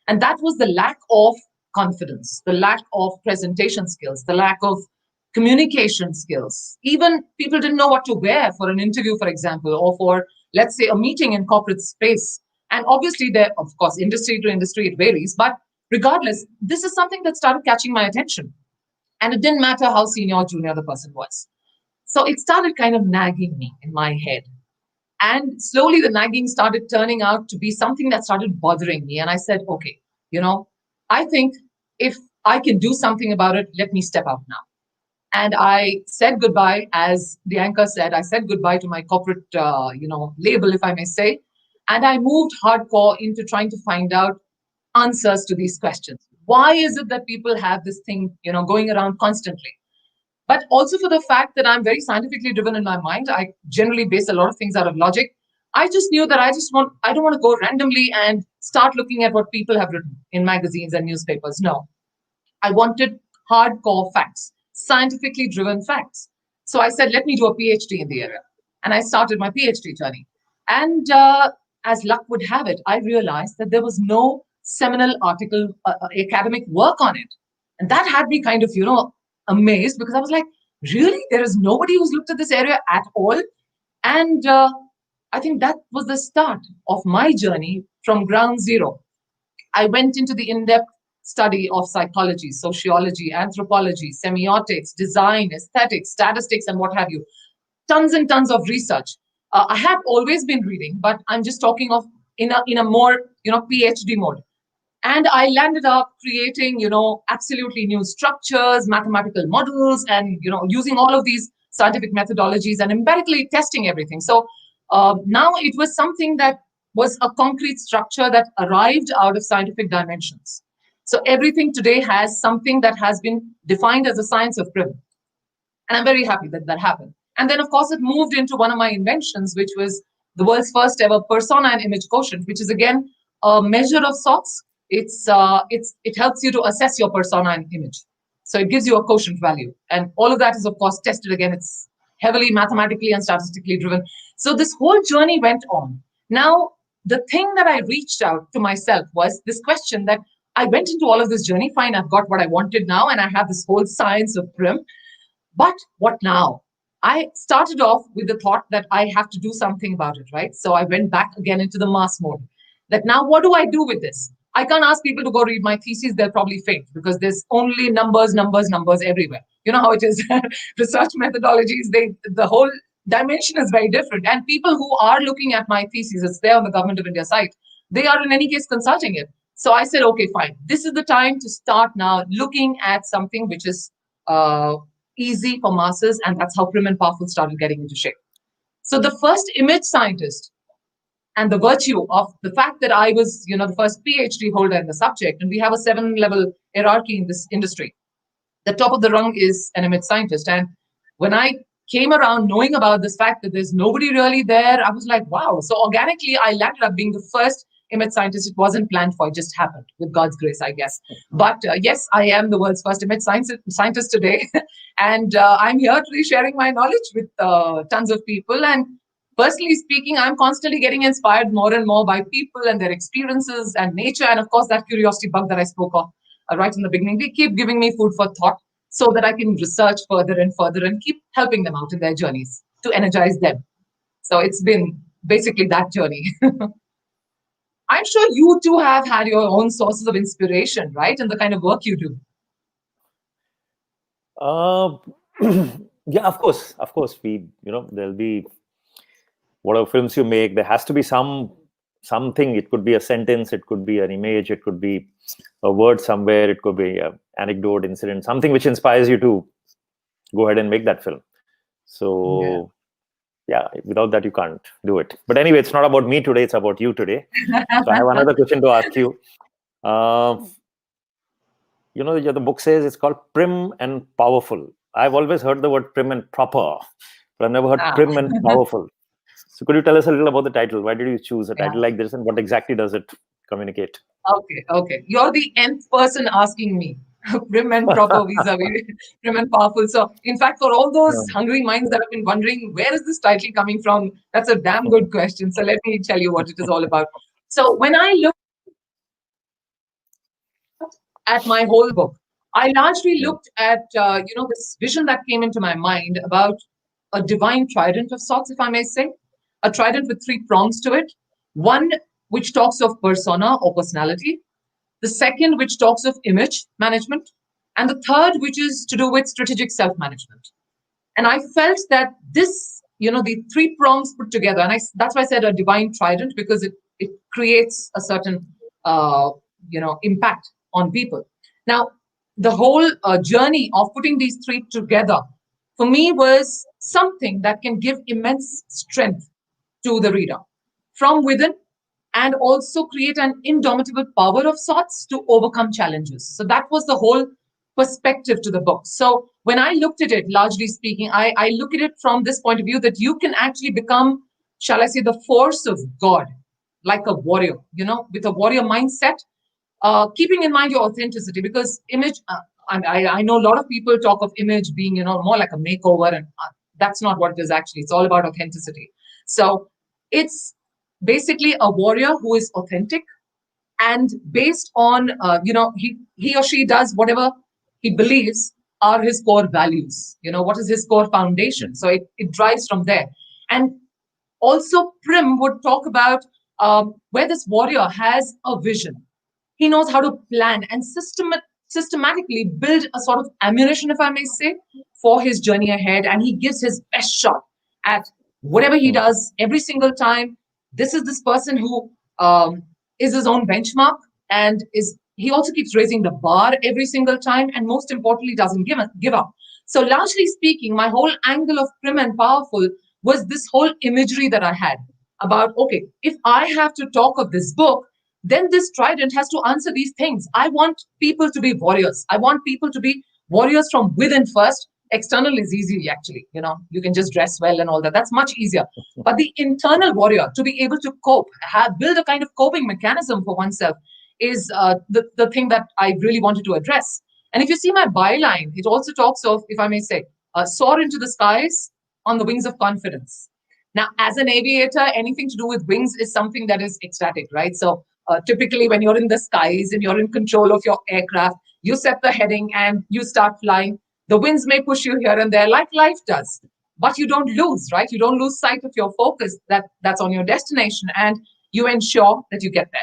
And that was the lack of confidence, the lack of presentation skills, the lack of communication skills. Even people didn't know what to wear for an interview, for example, or for, let's say, a meeting in corporate space. And obviously, there, of course, industry to industry, it varies. But regardless, this is something that started catching my attention. And it didn't matter how senior or junior the person was. So it started kind of nagging me in my head. And slowly the nagging started turning out to be something that started bothering me. And I said, okay, I think if I can do something about it, let me step out now. And I said goodbye, as the anchor said, I said goodbye to my corporate, label, if I may say. And I moved hardcore into trying to find out answers to these questions. Why is it that people have this thing, going around constantly? But also for the fact that I'm very scientifically driven in my mind. I generally base a lot of things out of logic. I just knew that I don't want to go randomly and start looking at what people have written in magazines and newspapers. No, I wanted hardcore facts, scientifically driven facts. So I said, let me do a PhD in the area. And I started my PhD journey. And as luck would have it, I realized that there was no seminal article, academic work on it. And that had me kind of, amazed, because I was like, really? There is nobody who's looked at this area at all? And I think that was the start of my journey from ground zero. I went into the in-depth study of psychology, sociology, anthropology, semiotics, design, aesthetics, statistics, and what have you. Tons and tons of research. I have always been reading, but I'm just talking of in a more, PhD mode. And I landed up creating, absolutely new structures, mathematical models, and, using all of these scientific methodologies and empirically testing everything. So now it was something that was a concrete structure that arrived out of scientific dimensions. So everything today has something that has been defined as a science of PRIM. And I'm very happy that that happened. And then, of course, it moved into one of my inventions, which was the world's first ever persona and image quotient, which is, again, a measure of sorts. It helps you to assess your persona and image. So it gives you a quotient value. And all of that is, of course, tested again. It's heavily mathematically and statistically driven. So this whole journey went on. Now, the thing that I reached out to myself was this question that I went into all of this journey. Fine, I've got what I wanted now, and I have this whole science of PRIM. But what now? I started off with the thought that I have to do something about it, right? So I went back again into the mass mode. That now, what do I do with this? I can't ask people to go read my thesis. They'll probably faint because there's only numbers everywhere. You know how it is. Research methodologies, the whole dimension is very different. And people who are looking at my thesis, it's there on the Government of India site, they are in any case consulting it. So I said, okay, fine. This is the time to start now looking at something which is easy for masses. And that's how PRIM and Powerful started getting into shape. So the first image scientist and the virtue of the fact that I was, the first PhD holder in the subject, and we have a 7-level hierarchy in this industry. The top of the rung is an image scientist. And when I came around knowing about this fact that there's nobody really there, I was like, wow. So organically, I landed up being the first image scientist. It wasn't planned for, it just happened with God's grace, I guess. But yes, I am the world's first image scientist today. And I'm here today sharing my knowledge with tons of people. And personally speaking, I'm constantly getting inspired more and more by people and their experiences and nature. And of course, that curiosity bug that I spoke of right in the beginning, they keep giving me food for thought so that I can research further and keep helping them out in their journeys to energize them. So it's been basically that journey. I'm sure you too have had your own sources of inspiration, right? And the kind of work you do. Yeah, of course. We, there'll be whatever films you make, there has to be something. It could be a sentence, it could be an image, it could be a word somewhere, it could be an anecdote, incident, something which inspires you to go ahead and make that film. So yeah, without that you can't do it. But anyway, it's not about me today, it's about you today. So I have another question to ask you. The book says it's called Prim and Powerful. I've always heard the word prim and proper, but I've never heard prim and powerful. So could you tell us a little about the title? Why did you choose a title like this, and what exactly does it communicate? Okay. You're the nth person asking me. Prim and proper vis-a-vis prim and powerful. So in fact, for all those hungry minds that have been wondering, where is this title coming from? That's a damn good question. So let me tell you what it is all about. So when I look at my whole book, I largely looked at, this vision that came into my mind about a divine trident of sorts, if I may say. A trident with 3 prongs to it. One which talks of persona or personality. The second which talks of image management. And the third which is to do with strategic self-management. And I felt that this, the 3 prongs put together, and that's why I said a divine trident, because it creates a certain, impact on people. Now, the whole journey of putting these 3 together, for me, was something that can give immense strength to the reader from within, and also create an indomitable power of sorts to overcome challenges. So that was the whole perspective to the book. So when I looked at it, largely speaking, I look at it from this point of view that you can actually become, shall I say, the force of God, like a warrior, with a warrior mindset, keeping in mind your authenticity, because image, I know a lot of people talk of image being, more like a makeover, and that's not what it is actually. It's all about authenticity. So it's basically a warrior who is authentic, and based on, he or she does whatever he believes are his core values. What is his core foundation? So it drives from there. And also Prim would talk about where this warrior has a vision. He knows how to plan and systematically build a sort of ammunition, if I may say, for his journey ahead. And he gives his best shot at whatever he does every single time. This is this person who is his own benchmark, and he also keeps raising the bar every single time, and most importantly, doesn't give up. So largely speaking, my whole angle of Prim and Powerful was this whole imagery that I had about, okay, if I have to talk of this book, then this trident has to answer these things. I want people to be warriors. I want people to be warriors from within first. External is easy, actually. You can just dress well and all that. That's much easier. But the internal warrior, to be able to cope, build a kind of coping mechanism for oneself, is the thing that I really wanted to address. And if you see my byline, it also talks of, if I may say, soar into the skies on the wings of confidence. Now, as an aviator, anything to do with wings is something that is ecstatic, right? So typically when you're in the skies and you're in control of your aircraft, you set the heading and you start flying. The winds may push you here and there like life does, but you don't lose, right? You don't lose sight of your focus that's on your destination, and you ensure that you get there.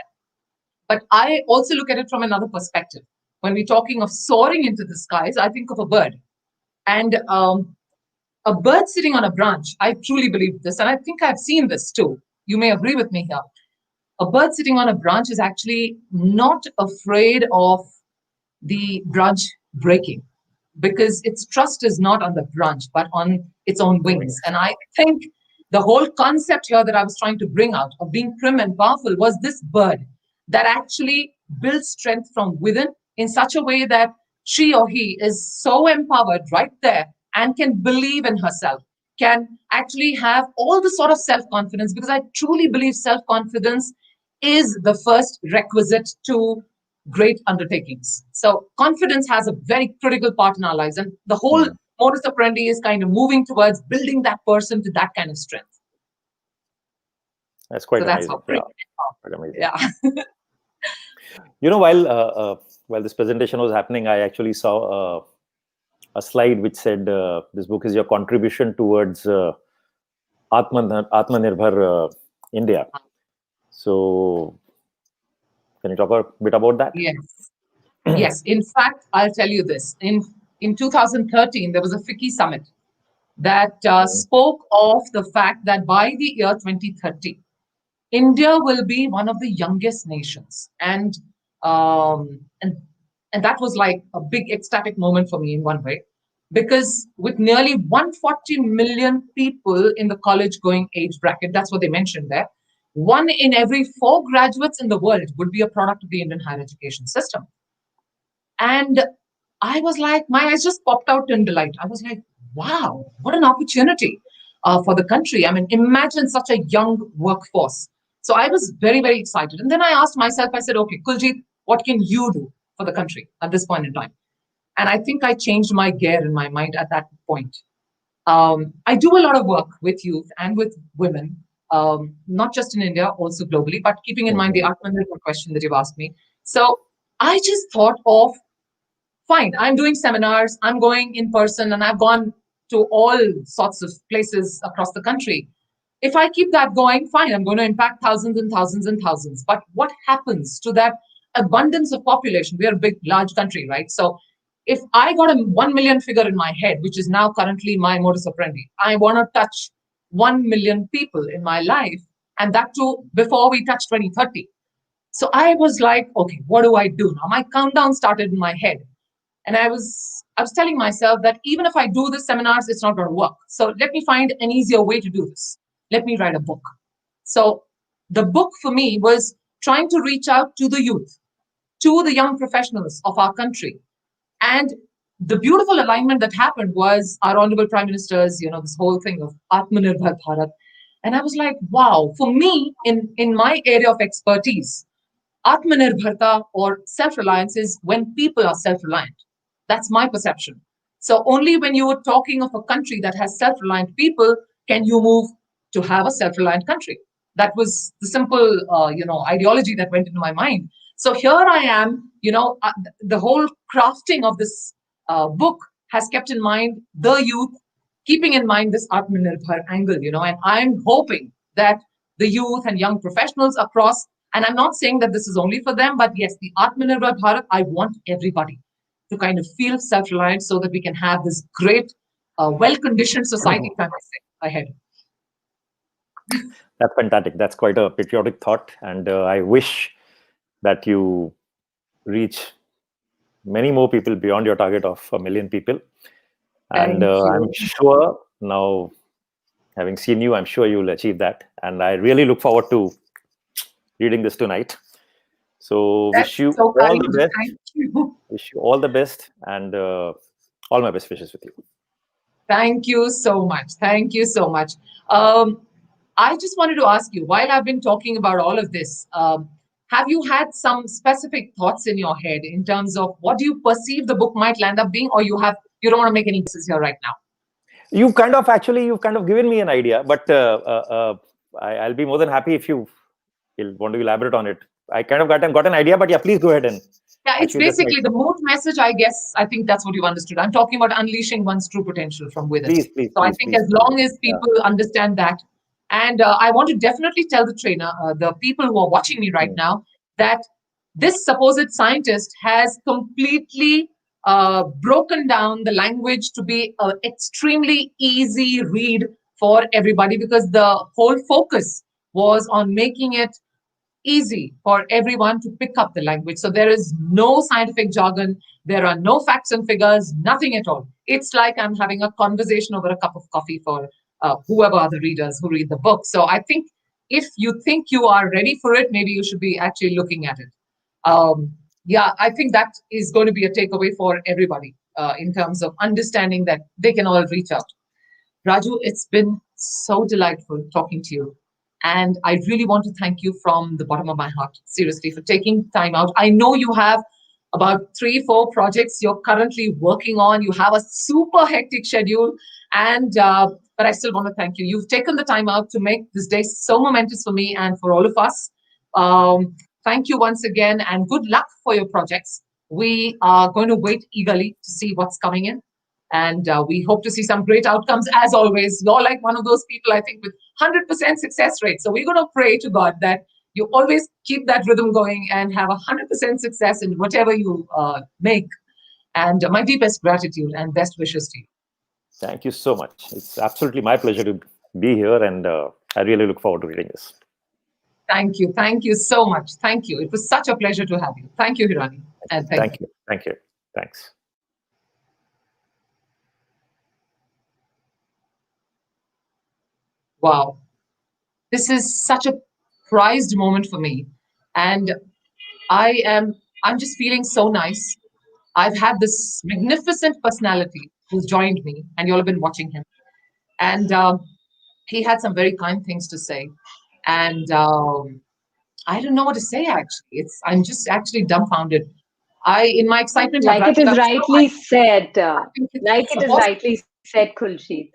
But I also look at it from another perspective. When we're talking of soaring into the skies, I think of a bird. And a bird sitting on a branch, I truly believe this, and I think I've seen this too. You may agree with me here. A bird sitting on a branch is actually not afraid of the branch breaking, because its trust is not on the branch, but on its own wings. And I think the whole concept here that I was trying to bring out of being prim and powerful was this bird that actually builds strength from within in such a way that she or he is so empowered right there and can believe in herself, can actually have all the sort of self-confidence, because I truly believe self-confidence is the first requisite to great undertakings. So confidence has a very critical part in our lives, and the whole modus operandi is kind of moving towards building that person to that kind of strength. That's quite So amazing. that's Quite amazing. Yeah. You know, while this presentation was happening, I actually saw a slide which said this book is your contribution towards Atmanirbhar India. So, can you talk a bit about that? Yes. Yes. In fact, I'll tell you this. In 2013, there was a FICCI summit that spoke of the fact that by the year 2030, India will be one of the youngest nations, and that was like a big ecstatic moment for me in one way, because with nearly 140 million people in the college-going age bracket, that's what they mentioned there, 1 in every 4 graduates in the world would be a product of the Indian higher education system. And I was like, my eyes just popped out in delight. I was like, wow, what an opportunity for the country. I mean, imagine such a young workforce. So I was very, very excited. And then I asked myself, I said, okay, Kuljeet, what can you do for the country at this point in time? And I think I changed my gear in my mind at that point. I do a lot of work with youth and with women, not just in India, also globally, but keeping in mind the Atmanirbhar question that you've asked me. So I just thought of, fine, I'm doing seminars, I'm going in person, and I've gone to all sorts of places across the country. If I keep that going, fine, I'm going to impact thousands and thousands and thousands. But what happens to that abundance of population? We are a big, large country, right? So if I got a 1 million figure in my head, which is now currently my modus operandi, I want to touch 1 million people in my life, and that too before we touch 2030. So I was like, okay, what do I do now? My countdown started in my head. And I was telling myself that even if I do the seminars, it's not going to work. So let me find an easier way to do this. Let me write a book. So the book for me was trying to reach out to the youth, to the young professionals of our country. And the beautiful alignment that happened was our Honorable Prime Minister's, this whole thing of Atmanirbhar Bharat. And I was like, wow, for me, in my area of expertise, Atmanirbharta or self-reliance is when people are self-reliant. That's my perception. So only when you are talking of a country that has self-reliant people can you move to have a self-reliant country. That was the simple, ideology that went into my mind. So here I am, the whole crafting of this book has kept in mind the youth, keeping in mind this Atmanirbhar angle, and I'm hoping that the youth and young professionals across, and I'm not saying that this is only for them, but yes, the Atmanirbhar Bharat, I want everybody to kind of feel self-reliant so that we can have this great, well-conditioned society ahead. That's fantastic. That's quite a patriotic thought. And I wish that you reach many more people beyond your target of 1 million people. And I'm sure now, having seen you, I'm sure you'll achieve that. And I really look forward to reading this tonight. So wish you all the best. Thank you. Wish you all the best, and all my best wishes with you. Thank you so much. Thank you so much. I just wanted to ask you, while I've been talking about all of this, have you had some specific thoughts in your head in terms of what do you perceive the book might land up being, or you don't want to make any guesses here right now? You've kind of given me an idea, but I'll be more than happy if you want to elaborate on it. I kind of got an idea, but yeah, please go ahead and. Yeah, it's basically the mood message, I guess. I think that's what you've understood. I'm talking about unleashing one's true potential from within. So I think as long as people understand that, and I want to definitely tell the trainer, the people who are watching me right now, that this supposed scientist has completely broken down the language to be an extremely easy read for everybody, because the whole focus was on making it easy for everyone to pick up the language. So there is no scientific jargon, there are no facts and figures, nothing at all. It's like I'm having a conversation over a cup of coffee for whoever are the readers who read the book. So I think if you think you are ready for it, maybe you should be actually looking at it. Yeah, I think that is going to be a takeaway for everybody in terms of understanding that they can all reach out. Raju, it's been so delightful talking to you. And I really want to thank you from the bottom of my heart, seriously, for taking time out. I know you have about 3-4 projects you're currently working on. You have a super hectic schedule. And but I still want to thank you. You've taken the time out to make this day so momentous for me and for all of us. Thank you once again, and good luck for your projects. We are going to wait eagerly to see what's coming in. And we hope to see some great outcomes as always. You're like one of those people, I think, with 100% success rate. So we're going to pray to God that you always keep that rhythm going and have 100% success in whatever you make. And my deepest gratitude and best wishes to you. Thank you so much. It's absolutely my pleasure to be here, and I really look forward to reading this. Thank you. Thank you so much. Thank you. It was such a pleasure to have you. Thank you, Hirani. And thank you. Thank you. Thanks. Wow. This is such a prized moment for me. And I'm just feeling so nice. I've had this magnificent personality who's joined me, and you all have been watching him. And he had some very kind things to say. And I don't know what to say, actually. I'm just actually dumbfounded. In my excitement, like it is rightly said, Kuljeet.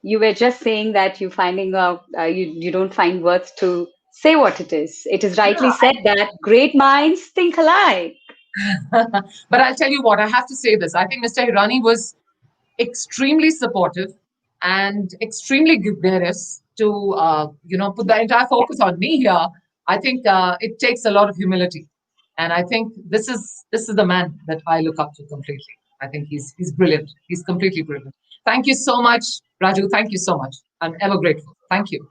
You were just saying that you're finding out, you don't find words to say what it is. It is rightly said that great minds think alike. But I'll tell you what, I have to say this. I think Mr. Hirani was extremely supportive and extremely gregarious to, put the entire focus on me here. I think it takes a lot of humility. And I think this is the man that I look up to completely. I think he's brilliant. He's completely brilliant. Thank you so much, Raju. Thank you so much. I'm ever grateful. Thank you.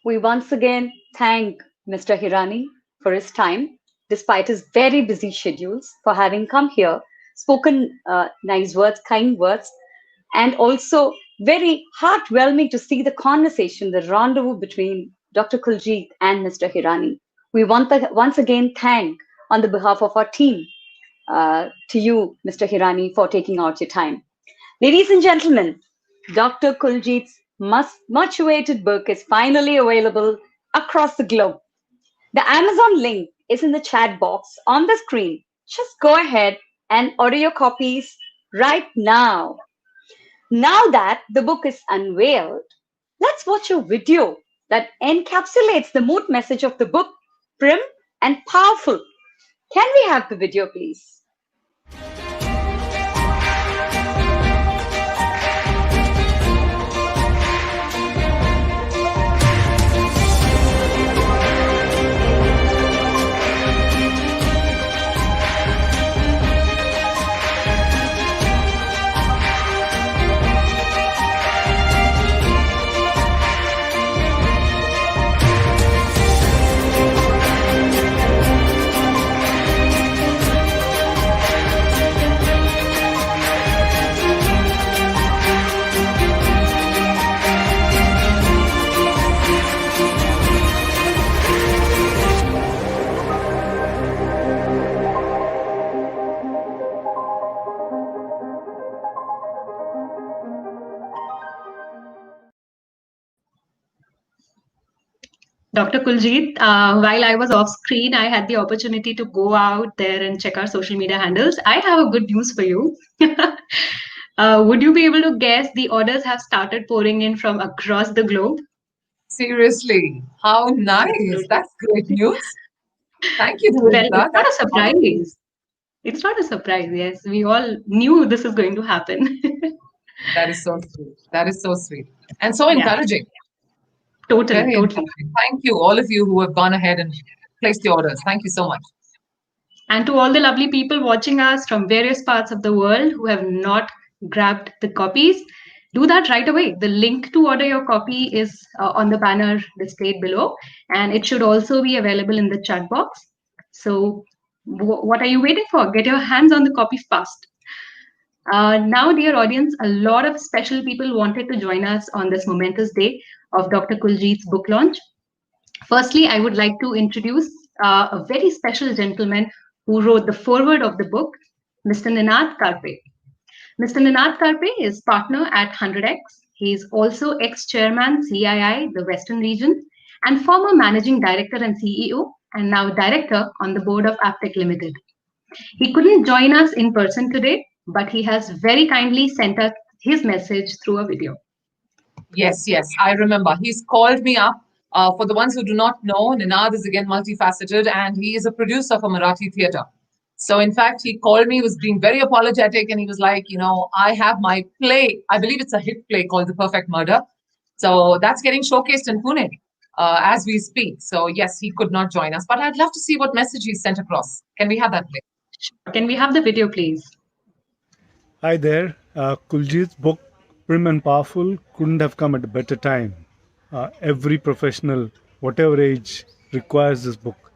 We once again thank Mr. Hirani for his time, despite his very busy schedules, for having come here, spoken nice words, kind words, and also very heartwarming to see the conversation, the rendezvous between Dr. Kuiljeit and Mr. Hirani. We want to once again thank, on the behalf of our team, to you, Mr. Hirani, for taking out your time. Ladies and gentlemen, Dr. Kuljeit's much-awaited book is finally available across the globe. The Amazon link is in the chat box on the screen. Just go ahead and order your copies right now. Now that the book is unveiled, let's watch a video that encapsulates the mood message of the book, Prim and Powerful. Can we have the video, please? Dr. Kuiljeit, while I was off screen, I had the opportunity to go out there and check our social media handles. I have a good news for you. Would you be able to guess the orders have started pouring in from across the globe? Seriously, how nice. That's great news. Thank you. Well, it's not a surprise. It's not a surprise, yes. We all knew this is going to happen. That is so sweet. That is so sweet. And so encouraging. Totally. Encouraging. Thank you, all of you who have gone ahead and placed the orders. Thank you so much. And to all the lovely people watching us from various parts of the world who have not grabbed the copies, do that right away. The link to order your copy is on the banner displayed below, and it should also be available in the chat box. So what are you waiting for? Get your hands on the copy fast. Now, dear audience, a lot of special people wanted to join us on this momentous day of Dr. Kuljeet's book launch. Firstly, I would like to introduce a very special gentleman who wrote the foreword of the book, Mr. Ninad Karpe. Mr. Ninad Karpe is partner at 100X. He is also ex-chairman CII, the Western region, and former managing director and CEO, and now director on the board of Aptech Limited. He couldn't join us in person today, but he has very kindly sent us his message through a video. Yes, I remember. He's called me up. For the ones who do not know, Ninad is again multifaceted, and he is a producer for Marathi theatre. So in fact, he called me, was being very apologetic, and he was like, I have my play. I believe it's a hit play called The Perfect Murder. So that's getting showcased in Pune as we speak. So yes, he could not join us, but I'd love to see what message he sent across. Can we have that play? Can we have the video, please? Hi there. Kuljeet's book, Prim and Powerful, couldn't have come at a better time. Every professional, whatever age, requires this book.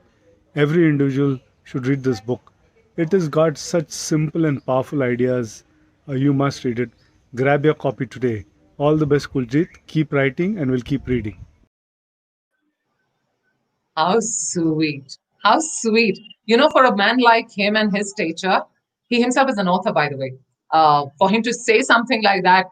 Every individual should read this book. It has got such simple and powerful ideas. You must read it. Grab your copy today. All the best, Kuljeet. Keep writing and we'll keep reading. How sweet. How sweet. For a man like him and his stature, he himself is an author, by the way. For him to say something like that,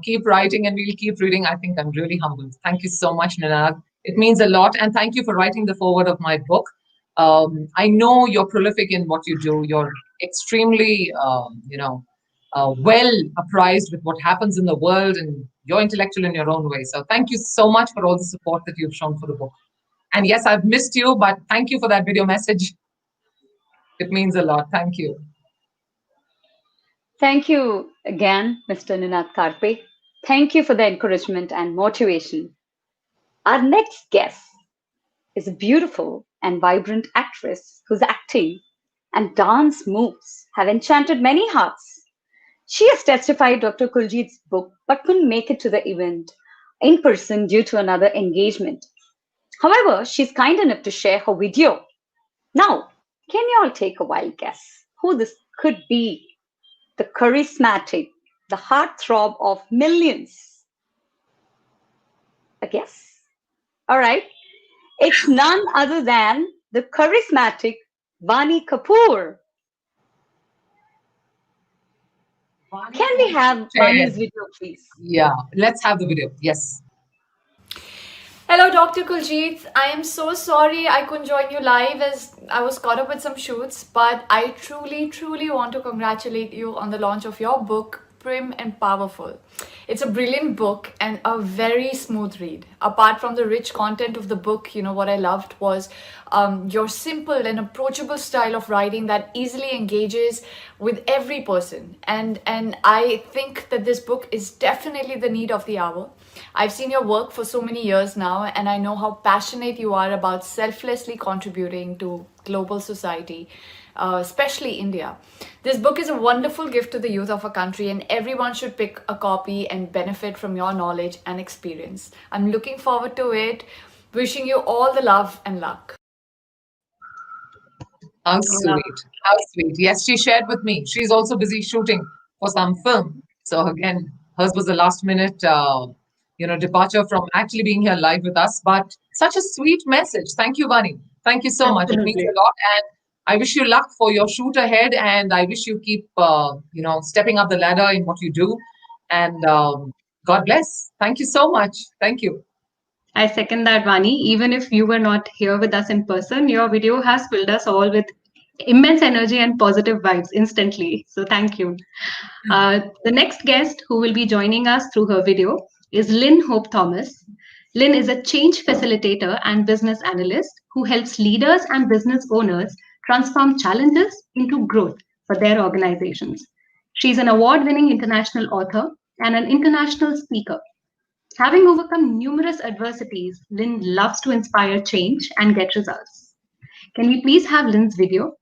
keep writing and we'll keep reading, I think I'm really humbled. Thank you so much, Ninad. It means a lot. And thank you for writing the foreword of my book. I know you're prolific in what you do. You're extremely, well apprised with what happens in the world, and you're intellectual in your own way. So thank you so much for all the support that you've shown for the book. And yes, I've missed you, but thank you for that video message. It means a lot. Thank you. Thank you again, Mr. Ninad Karpe. Thank you for the encouragement and motivation. Our next guest is a beautiful and vibrant actress whose acting and dance moves have enchanted many hearts. She has testified Dr. Kuljeet's book but couldn't make it to the event in person due to another engagement. However, she's kind enough to share her video. Now, can you all take a wild guess who this could be? The charismatic, the heartthrob of millions. A guess? All right. It's none other than the charismatic Vani Kapoor. Can we have Vani's video, please? Yeah, let's have the video. Yes. Hello, Dr. Kuljeet. I am so sorry I couldn't join you live as I was caught up with some shoots, but I truly want to congratulate you on the launch of your book, Prim and Powerful. It's a brilliant book and a very smooth read. Apart from the rich content of the book, what I loved was your simple and approachable style of writing that easily engages with every person. And I think that this book is definitely the need of the hour. I've seen your work for so many years now, and I know how passionate you are about selflessly contributing to global society, especially India. This book is a wonderful gift to the youth of our country, and everyone should pick a copy and benefit from your knowledge and experience. I'm looking forward to it. Wishing you all the love and luck. How sweet. How sweet. Yes, she shared with me. She's also busy shooting for some film. So again, hers was a last minute departure from actually being here live with us, but such a sweet message. Thank you, Vani. Thank you so much. It means a lot, and I wish you luck for your shoot ahead, and I wish you keep, stepping up the ladder in what you do, and God bless. Thank you so much. Thank you. I second that, Vani. Even if you were not here with us in person, your video has filled us all with immense energy and positive vibes instantly. So thank you. The next guest who will be joining us through her video is Lynn Hope Thomas. Lynn is a change facilitator and business analyst who helps leaders and business owners transform challenges into growth for their organizations. She's an award-winning international author and an international speaker. Having overcome numerous adversities, Lynn loves to inspire change and get results. Can we please have Lynn's video?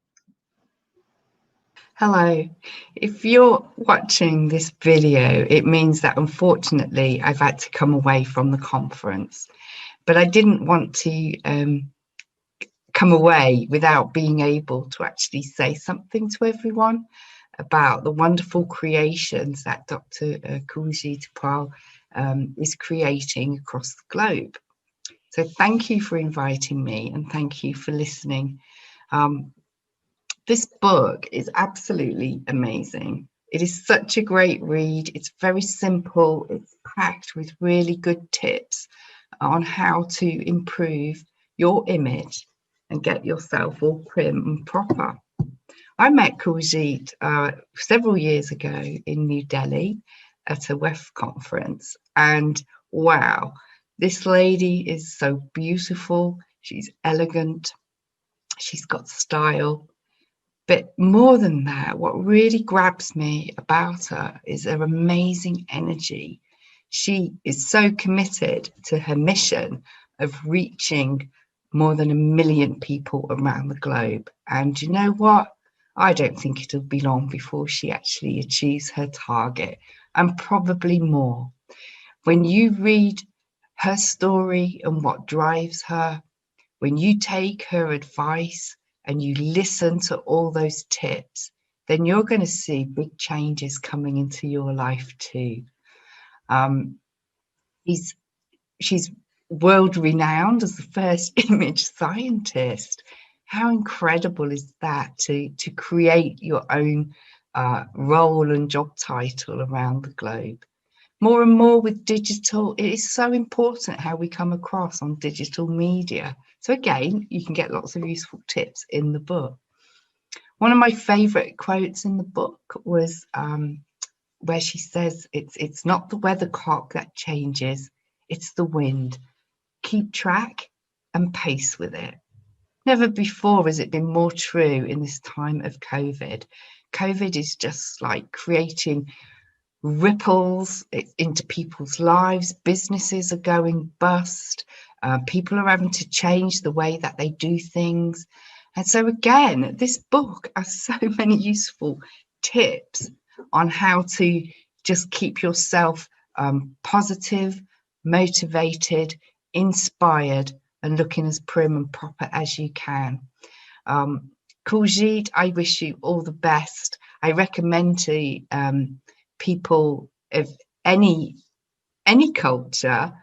Hello. If you're watching this video, it means that unfortunately I've had to come away from the conference, but I didn't want to come away without being able to actually say something to everyone. about the wonderful creations that Dr. Kuiljeit Uppaal is creating across the globe. So thank you for inviting me and thank you for listening. This book is absolutely amazing. It is such a great read. It's very simple. It's packed with really good tips on how to improve your image and get yourself all prim and proper. I met Kuljeet several years ago in New Delhi at a WEF conference, and wow, this lady is so beautiful. She's elegant. She's got style. But more than that, what really grabs me about her is her amazing energy. She is so committed to her mission of reaching more than 1 million people around the globe. And you know what? I don't think it'll be long before she actually achieves her target, and probably more. When you read her story and what drives her, when you take her advice and you listen to all those tips, then you're going to see big changes coming into your life too. She's world renowned as the first image scientist. How incredible is that to create your own role and job title around the globe? More and more with digital, it is so important how we come across on digital media. So again, you can get lots of useful tips in the book. One of my favorite quotes in the book was where she says, it's not the weathercock that changes, it's the wind. Keep track and pace with it. Never before has it been more true in this time of COVID. COVID is just like creating ripples into people's lives. Businesses are going bust. People are having to change the way that they do things. And so again, this book has so many useful tips on how to just keep yourself positive, motivated, inspired, and looking as prim and proper as you can. Kuljeet, I wish you all the best. I recommend to people of any culture,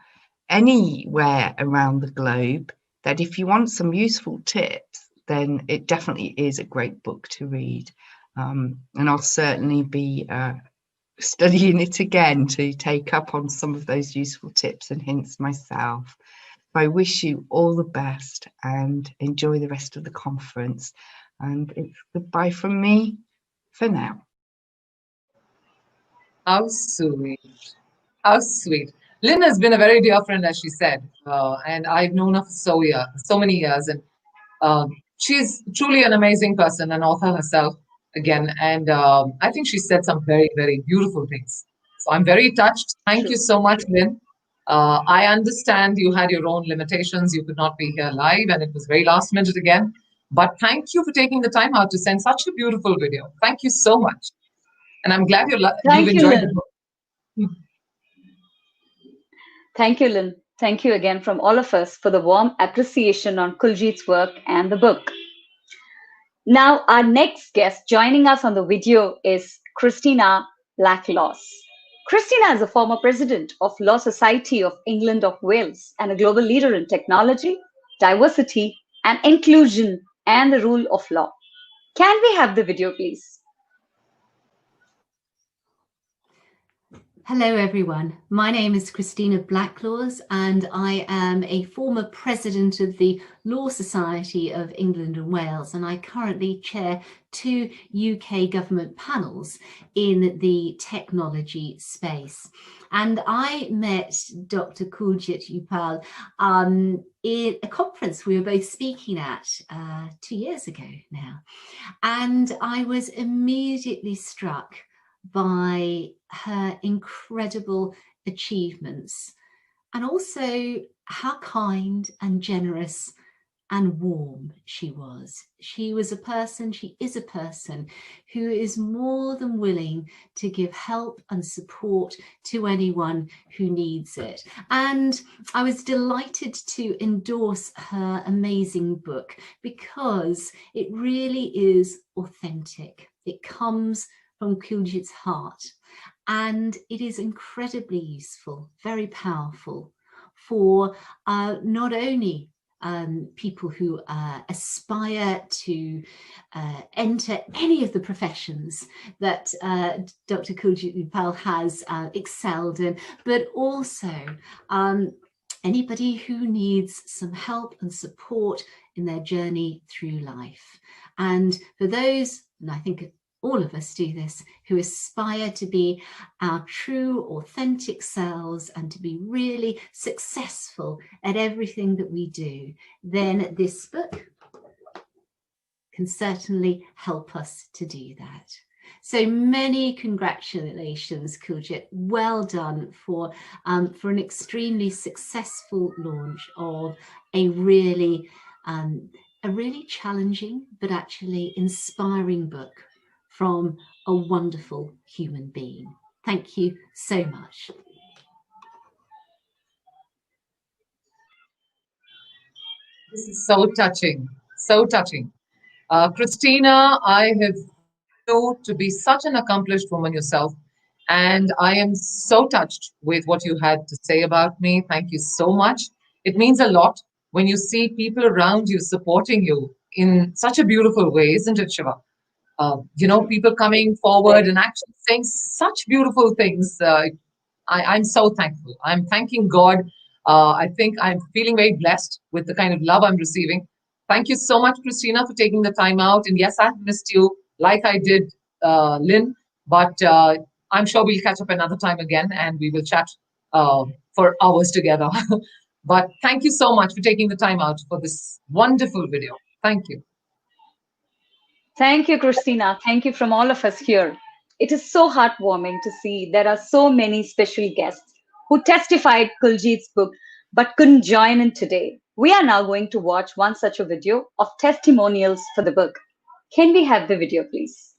anywhere around the globe, that if you want some useful tips, then it definitely is a great book to read. And I'll certainly be studying it again to take up on some of those useful tips and hints myself. I wish you all the best and enjoy the rest of the conference. And it's goodbye from me for now. How sweet. How sweet. Lynn has been a very dear friend, as she said, and I've known her for so many years. And she's truly an amazing person, an author herself, again. And I think she said some very, very beautiful things. So I'm very touched. Thank you so much, Lynn. I understand you had your own limitations. You could not be here live, and it was very last minute again. But thank you for taking the time out to send such a beautiful video. Thank you so much. And I'm glad you've enjoyed the book. Thank you, Lynn. Thank you again from all of us for the warm appreciation on Kuljeet's work and the book. Now, our next guest joining us on the video is Christina Blackloss. Christina is a former president of Law Society of England of Wales and a global leader in technology, diversity, and inclusion and the rule of law. Can we have the video, please? Hello everyone, my name is Christina Blackloss and I am a former president of the Law Society of England and Wales, and I currently chair 2 UK government panels in the technology space. And I met Dr. Kuiljeit Uppaal in a conference we were both speaking at 2 years ago now, and I was immediately struck by her incredible achievements and also how kind and generous and warm she was. She is a person who is more than willing to give help and support to anyone who needs it. And I was delighted to endorse her amazing book because it really is authentic. It comes from Kuljeet's heart. And it is incredibly useful, very powerful for not only people who aspire to enter any of the professions that Dr. Kuiljeit Uppaal has excelled in, but also anybody who needs some help and support in their journey through life. And for those, and I think all of us do this, who aspire to be our true, authentic selves and to be really successful at everything that we do, then this book can certainly help us to do that. So many congratulations, Kuljeet. Well done for an extremely successful launch of a really challenging but actually inspiring book from a wonderful human being. Thank you so much. This is so touching, so touching. Christina, I have known to be such an accomplished woman yourself, and I am so touched with what you had to say about me. Thank you so much. It means a lot when you see people around you supporting you in such a beautiful way, isn't it, Shiva? People coming forward and actually saying such beautiful things. I'm so thankful. I'm thanking God. I think I'm feeling very blessed with the kind of love I'm receiving. Thank you so much, Christina, for taking the time out. And yes, I've missed you like I did Lynn, but I'm sure we'll catch up another time again and we will chat for hours together. But thank you so much for taking the time out for this wonderful video. Thank you. Thank you, Christina. Thank you from all of us here. It is so heartwarming to see there are so many special guests who testified Kuljeet's book but couldn't join in today. We are now going to watch one such a video of testimonials for the book. Can we have the video, please?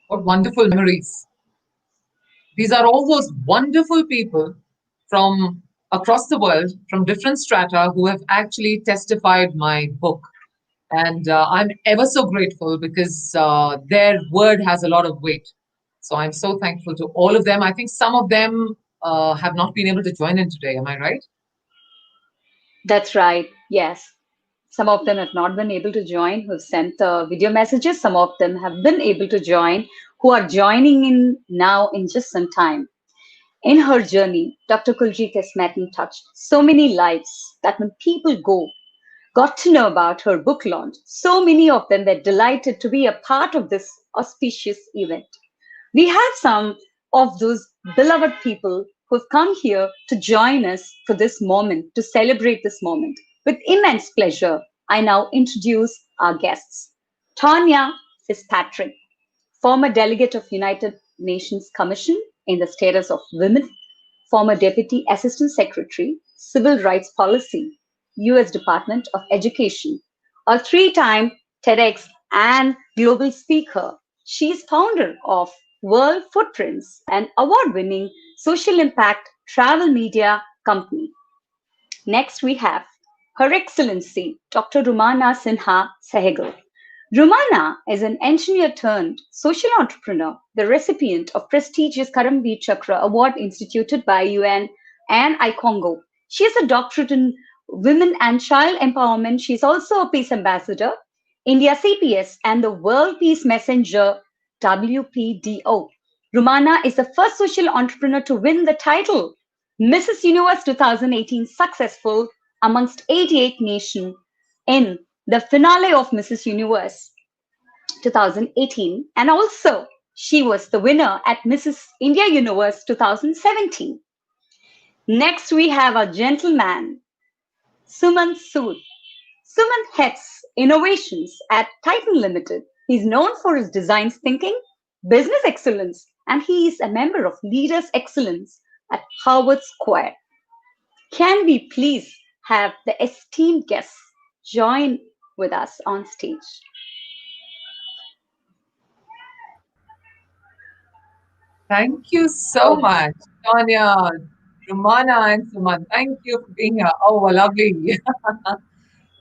What wonderful memories. These are all those wonderful people from across the world, from different strata, who have actually testified my book. And I'm ever so grateful because their word has a lot of weight. So I'm so thankful to all of them. I think some of them have not been able to join in today. Am I right? That's right. Yes. Some of them have not been able to join, who have sent video messages. Some of them have been able to join, who are joining in now in just some time. In her journey, Dr. Kuiljeit has met and touched so many lives that when people got to know about her book launch, so many of them were delighted to be a part of this auspicious event. We have some of those beloved people who have come here to join us for this moment, to celebrate this moment. With immense pleasure, I now introduce our guests. Tanya Fitzpatrick, former delegate of United Nations Commission in the Status of Women, former Deputy Assistant Secretary, Civil Rights Policy, U.S. Department of Education, a three-time TEDx and global speaker. She is founder of World Footprints, an award-winning social impact travel media company. Next, we have Her Excellency Dr. Rumana Sinha Sehgal. Rumana is an engineer turned social entrepreneur, the recipient of prestigious Karamveer Chakra Award instituted by UN and ICONGO. She has a doctorate in women and child empowerment. She's also a peace ambassador, India CPS, and the World Peace Messenger, WPDO. Rumana is the first social entrepreneur to win the title Mrs. Universe 2018 successful amongst 88 nations in the finale of Mrs. Universe 2018, and also she was the winner at Mrs. India Universe 2017. Next, we have a gentleman, Suman Sood. Suman heads innovations at Titan Limited. He's known for his design thinking, business excellence, and he is a member of Leaders Excellence at Harvard Square. Can we please have the esteemed guests join with us on stage? Thank you so much, Tanya, Rumana, and Suman. Thank you for being here. Oh, lovely.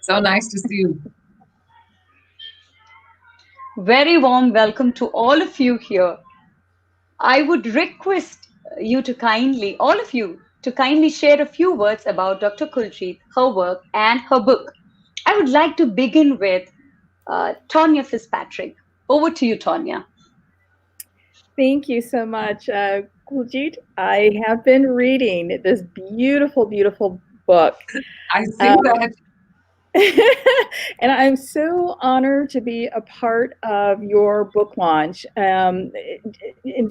So nice to see you. Very warm welcome to all of you here. I would request you to kindly, all of you, to kindly share a few words about Dr. Kuiljeit, her work, and her book. I would like to begin with Tonya Fitzpatrick. Over to you, Tonya. Thank you so much, Kuljeet. I have been reading this beautiful, beautiful book. I see that. And I'm so honored to be a part of your book launch and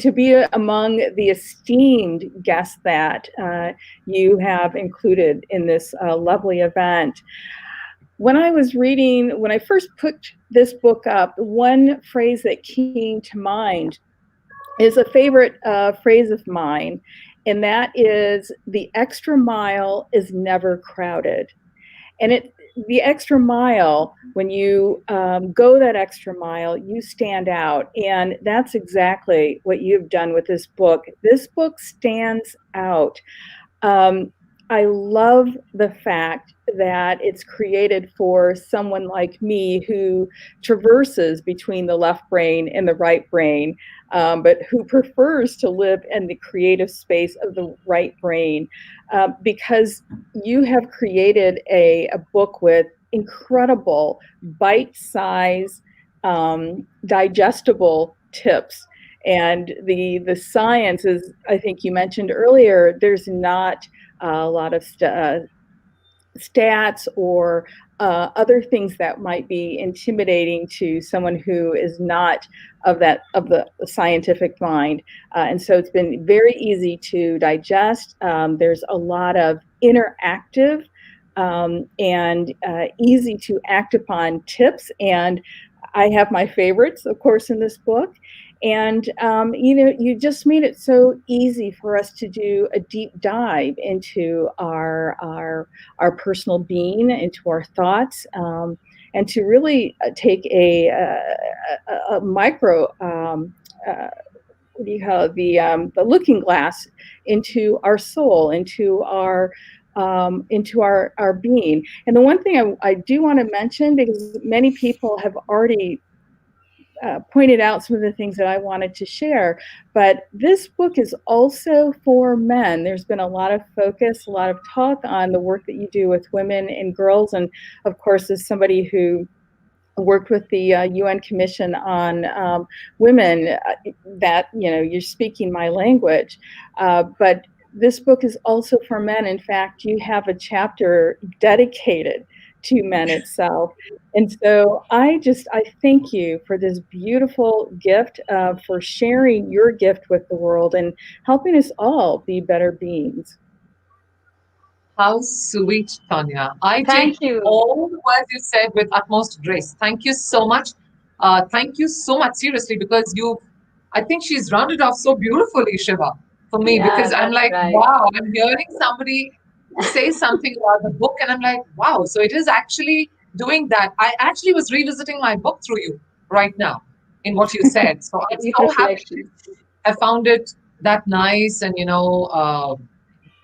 to be among the esteemed guests that you have included in this lovely event. When I first put this book up, one phrase that came to mind is a favorite phrase of mine, and that is, the extra mile is never crowded. And the extra mile, when you go that extra mile, you stand out. And that's exactly what you've done with this book. This book stands out. I love the fact that it's created for someone like me who traverses between the left brain and the right brain, but who prefers to live in the creative space of the right brain, because you have created a book with incredible bite-sized, digestible tips. And the science is, I think you mentioned earlier, there's not a lot of stats or other things that might be intimidating to someone who is not of the scientific mind, and so it's been very easy to digest. There's a lot of interactive and easy to act upon tips, and I have my favorites, of course, in this book. And, you just made it so easy for us to do a deep dive into our personal being, into our thoughts, and to really take a micro, what do you call it, the looking glass into our soul, into our being. And the one thing I do want to mention, because many people have already pointed out some of the things that I wanted to share, but this book is also for men. There's been a lot of focus, a lot of talk on the work that you do with women and girls, and of course, as somebody who worked with the UN Commission on women, that you're speaking my language, but this book is also for men. In fact, you have a chapter dedicated to men itself. And so I thank you for this beautiful gift, for sharing your gift with the world and helping us all be better beings. How sweet, Tanya. I Thank take you. all the words you said with utmost grace. Thank you so much. Thank you so much, seriously, because I think she's rounded off so beautifully, Shiva, for me, because I'm like, right. wow, I'm hearing somebody say something about the book, and I'm like, wow, so it is actually doing that. I actually was revisiting my book through you right now in what you said. So I'm so happy. I found it that nice and,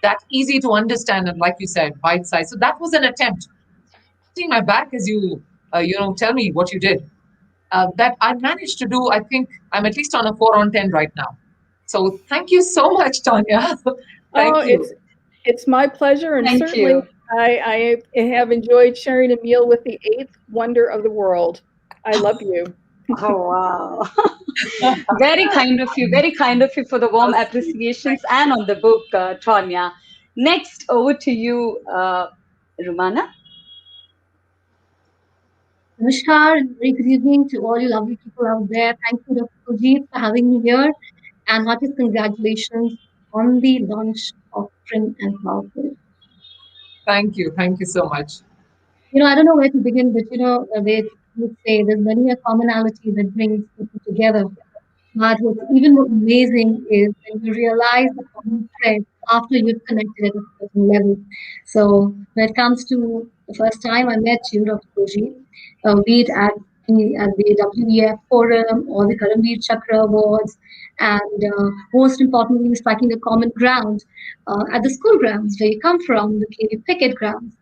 that easy to understand, and like you said, bite size. So that was an attempt scratching my back as you, tell me what you did. That I managed to do. I think I'm at least on a 4 on 10 right now. So thank you so much, Tanya. Thank you. It's my pleasure, and Thank certainly you. I have enjoyed sharing a meal with the 8th wonder of the world. I love you. Oh, wow. Very kind of you. Very kind of you for the warm appreciations and on the book, Tanya. Next, over to you, Rumana. Namaskar and very good evening to all you lovely people out there. Thank you, Dr. Kuljeet, for having me here. And heartiest congratulations on the launch of Prim and Powerful. Thank you. Thank you so much. I don't know where to begin, but they would say there's many a commonality that brings people together. But what's even more amazing is when you realize the common thread after you've connected at a certain level. So when it comes to the first time I met you, Dr. Kuljeet, be it at the WEF Forum or the Karambir Chakra Awards, and most importantly, striking a common ground at the school grounds where you come from, the KV Picket grounds.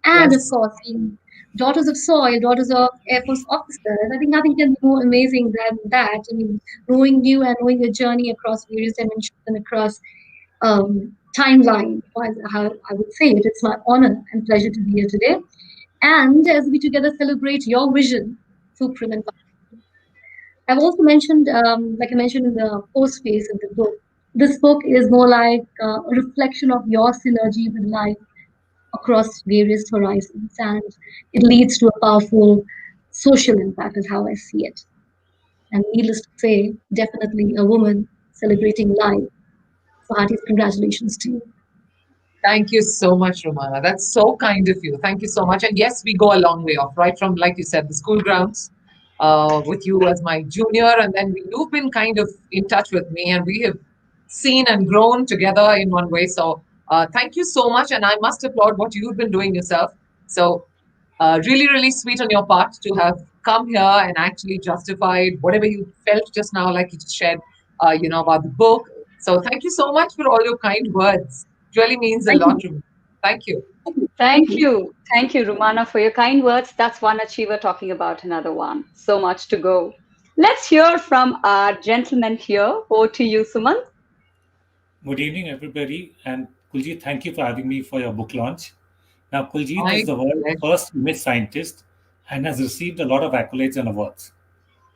And of course, being daughters of soil, daughters of Air Force officers, I think nothing can be more amazing than that. I mean, knowing you and knowing your journey across various dimensions and across timeline, how I would say it, it's my honor and pleasure to be here today. And as we together celebrate your vision through Prim and Powerful. I've also mentioned, like I mentioned in the post phase of the book, this book is more like a reflection of your synergy with life across various horizons, and it leads to a powerful social impact is how I see it. And needless to say, definitely a woman celebrating life. So heartiest congratulations to you. Thank you so much, Romana. That's so kind of you. Thank you so much. And yes, we go a long way off, right from, like you said, the school grounds, with you as my junior. And then you've been kind of in touch with me, and we have seen and grown together in one way. So thank you so much. And I must applaud what you've been doing yourself. So really, really sweet on your part to have come here and actually justified whatever you felt just now, like you just shared, about the book. So thank you so much for all your kind words. It really means a lot to me. Thank you. Thank you. Thank you, Rumana, for your kind words. That's one achiever talking about another one. So much to go. Let's hear from our gentleman here. Over to you, Sumant. Good evening, everybody. And Kuljeet, thank you for having me for your book launch. Now, Kuljeet is the world's first image scientist and has received a lot of accolades and awards.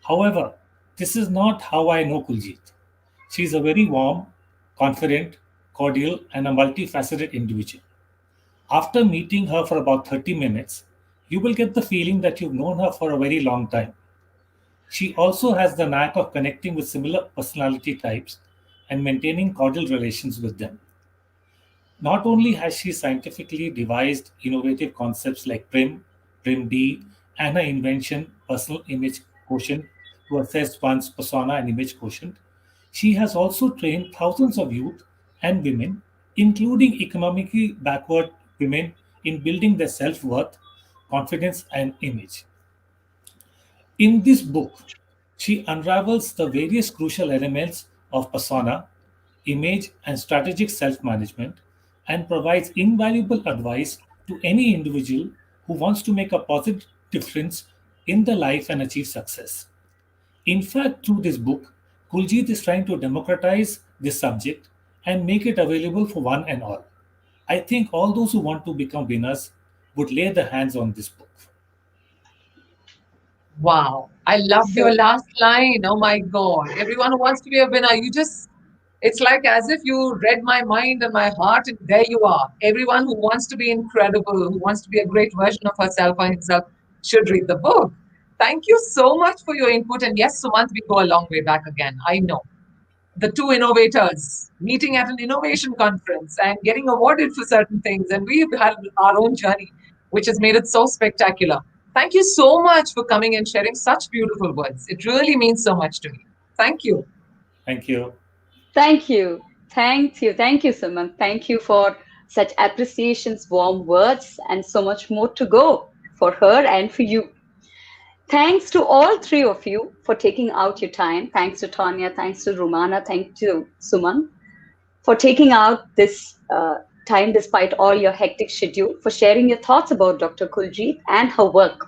However, this is not how I know Kuljeet. She is a very warm, confident, cordial, and a multifaceted individual. After meeting her for about 30 minutes, you will get the feeling that you've known her for a very long time. She also has the knack of connecting with similar personality types and maintaining cordial relations with them. Not only has she scientifically devised innovative concepts like PRIM, PRIM-D, and her invention, Personal Image Quotient, to assess one's persona and image quotient, she has also trained thousands of youth and women, including economically backward women, in building their self-worth, confidence, and image. In this book, she unravels the various crucial elements of persona, image, and strategic self-management, and provides invaluable advice to any individual who wants to make a positive difference in their life and achieve success. In fact, through this book, Kuljeet is trying to democratize this subject and make it available for one and all. I think all those who want to become winners would lay their hands on this book. Wow. I love your last line. Oh my God. Everyone who wants to be a winner, it's like as if you read my mind and my heart, and there you are. Everyone who wants to be incredible, who wants to be a great version of herself or himself, should read the book. Thank you so much for your input. And yes, Sumant, we go a long way back again. I know. The two innovators meeting at an innovation conference and getting awarded for certain things. And we've had our own journey, which has made it so spectacular. Thank you so much for coming and sharing such beautiful words. It really means so much to me. Thank you. Thank you. Thank you. Thank you. Thank you, Sumant. Thank you for such appreciations, warm words, and so much more to go for her and for you. Thanks to all three of you for taking out your time. Thanks to Tanya, thanks to Rumana, thanks to Sumant for taking out this time despite all your hectic schedule, for sharing your thoughts about Dr. Kuiljeit and her work.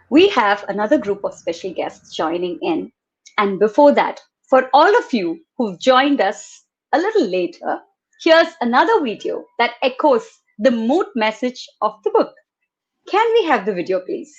We have another group of special guests joining in. And before that, for all of you who've joined us a little later, here's another video that echoes the mood message of the book. Can we have the video, please?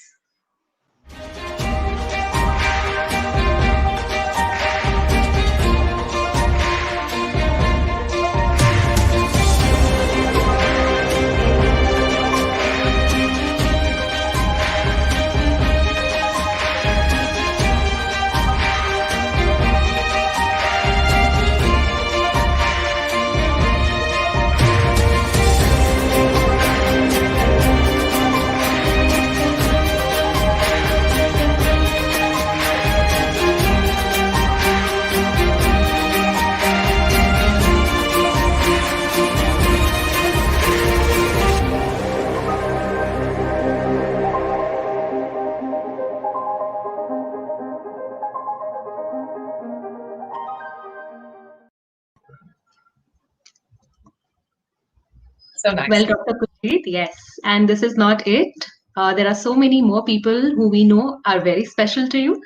So nice. Well, Dr. Kuiljeit, yes. And this is not it. There are so many more people who we know are very special to you.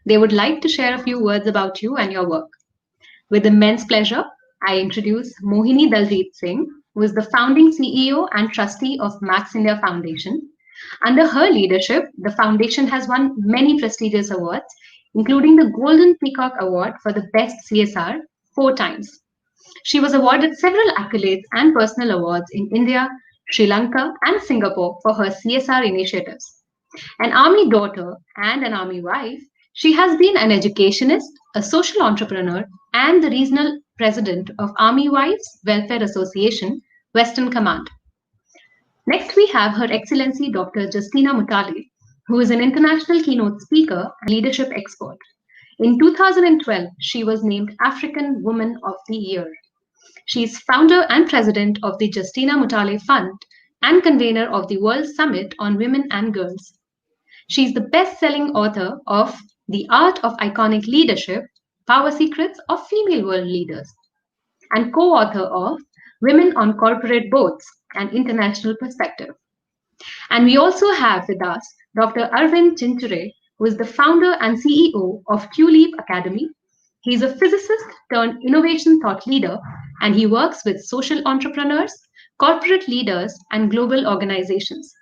They would like to share a few words about you and your work. With immense pleasure, I introduce Mohini Daljeet Singh, who is the founding CEO and trustee of Max India Foundation. Under her leadership, the foundation has won many prestigious awards, including the Golden Peacock Award for the Best CSR 4 times. She was awarded several accolades and personal awards in India, Sri Lanka, and Singapore for her CSR initiatives. An army daughter and an army wife, she has been an educationist, a social entrepreneur, and the regional president of Army Wives Welfare Association, Western Command. Next, we have Her Excellency Dr. Justina Mutale, who is an international keynote speaker and leadership expert. In 2012, she was named African Woman of the Year. She is founder and president of the Justina Mutale Fund and convener of the World Summit on Women and Girls. She is the best-selling author of The Art of Iconic Leadership, Power Secrets of Female World Leaders, and co-author of Women on Corporate Boards, an International Perspective. And we also have with us Dr. Arvind Chinture, who is the founder and CEO of QLEAP Academy. He's a physicist turned innovation thought leader, and he works with social entrepreneurs, corporate leaders, and global organizations.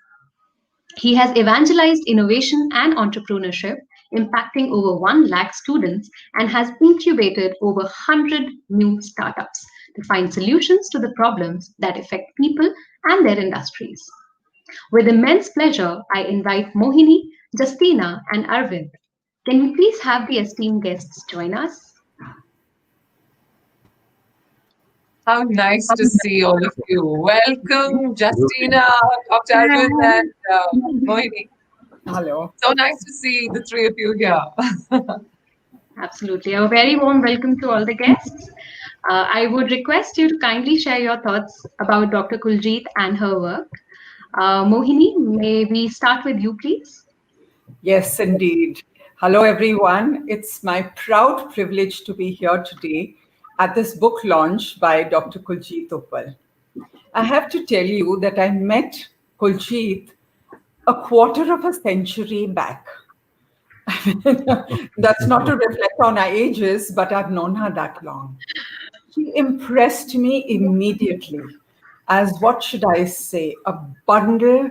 He has evangelized innovation and entrepreneurship, impacting over 1 lakh students, and has incubated over 100 new startups to find solutions to the problems that affect people and their industries. With immense pleasure, I invite Mohini, Justina, and Arvind. Can we please have the esteemed guests join us? How nice to see all of you. Welcome, Justina, Dr. Arvind, and Mohini. Hello. So nice to see the 3 of you here. Absolutely. A very warm welcome to all the guests. I would request you to kindly share your thoughts about Dr. Kuiljeit and her work. Mohini, may we start with you, please? Yes, indeed. Hello, everyone. It's my proud privilege to be here today at this book launch by Dr. Kuljeet Uppal. I have to tell you that I met Kuljeet a quarter of a century back. That's not to reflect on our ages, but I've known her that long. She impressed me immediately as, what should I say, a bundle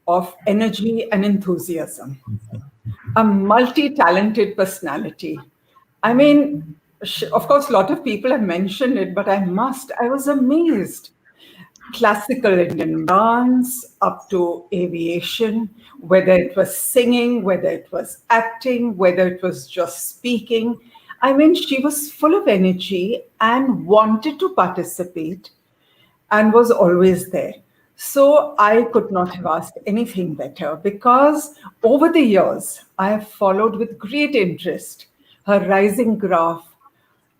of energy and enthusiasm, a multi-talented personality. I mean, of course, a lot of people have mentioned it, but I was amazed. Classical Indian dance, up to aviation, whether it was singing, whether it was acting, whether it was just speaking. I mean, she was full of energy and wanted to participate and was always there. So I could not have asked anything better, because over the years, I have followed with great interest her rising graph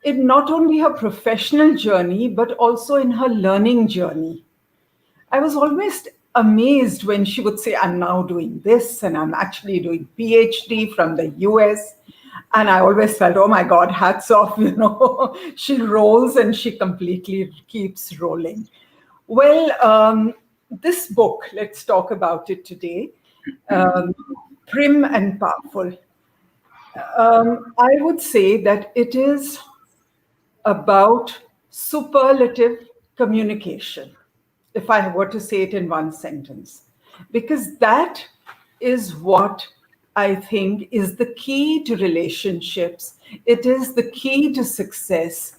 in not only her professional journey, but also in her learning journey. I was always amazed when she would say, I'm now doing this, and I'm actually doing PhD from the US. And I always felt, oh my God, hats off, she rolls and she completely keeps rolling. Well, this book, let's talk about it today. Prim and Powerful. I would say that it is about superlative communication, if I were to say it in one sentence, because that is what I think is the key to relationships. It is the key to success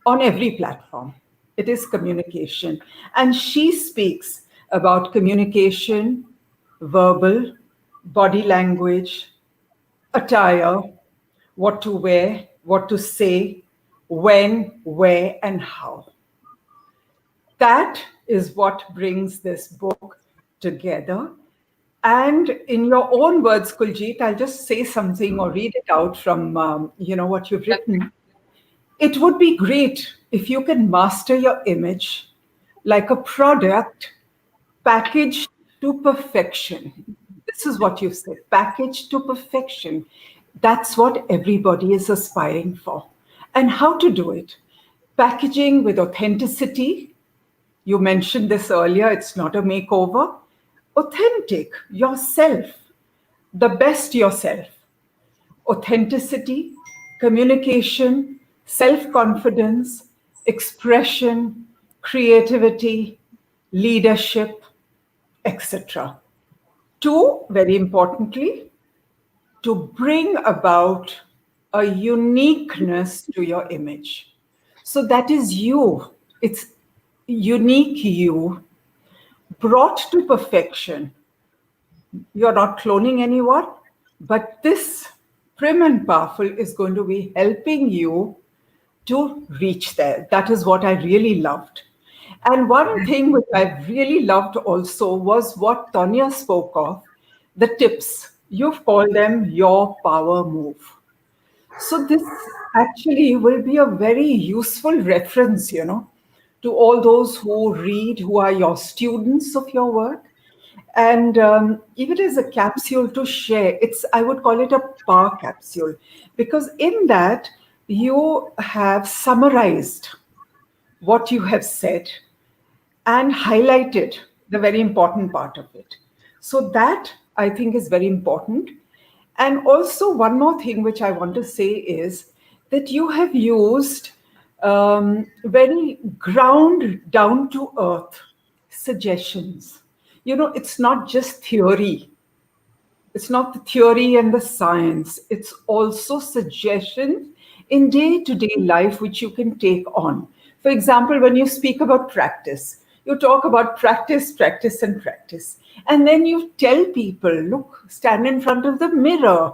on every platform. It is communication. And she speaks about communication, verbal, body language, attire, what to wear, what to say, when, where, and how. That is what brings this book together. And in your own words, Kuiljeit, I'll just say something or read it out from what you've written. It would be great if you can master your image like a product packaged to perfection. This is what you said, packaged to perfection. That's what everybody is aspiring for. And how to do it? Packaging with authenticity. You mentioned this earlier, it's not a makeover. Authentic, yourself, the best yourself. Authenticity, communication, self-confidence, expression, creativity, leadership, etc. Two, very importantly, to bring about a uniqueness to your image. So that is you. It's unique you, brought to perfection. You're not cloning anyone, but this Prim and Powerful is going to be helping you to reach there. That is what I really loved. And one thing which I really loved also was what Tanya spoke of, the tips. You've called them your power move. So this actually will be a very useful reference, to all those who read, who are your students of your work. And even as a capsule to share, I would call it a power capsule, because in that you have summarized what you have said and highlighted the very important part of it. So that I think is very important. And also one more thing which I want to say is that you have used very ground down to earth suggestions. It's not just theory. It's not the theory and the science. It's also suggestions in day-to-day life which you can take on. For example, when you speak about practice, you talk about practice, practice, and practice. And then you tell people, look, stand in front of the mirror.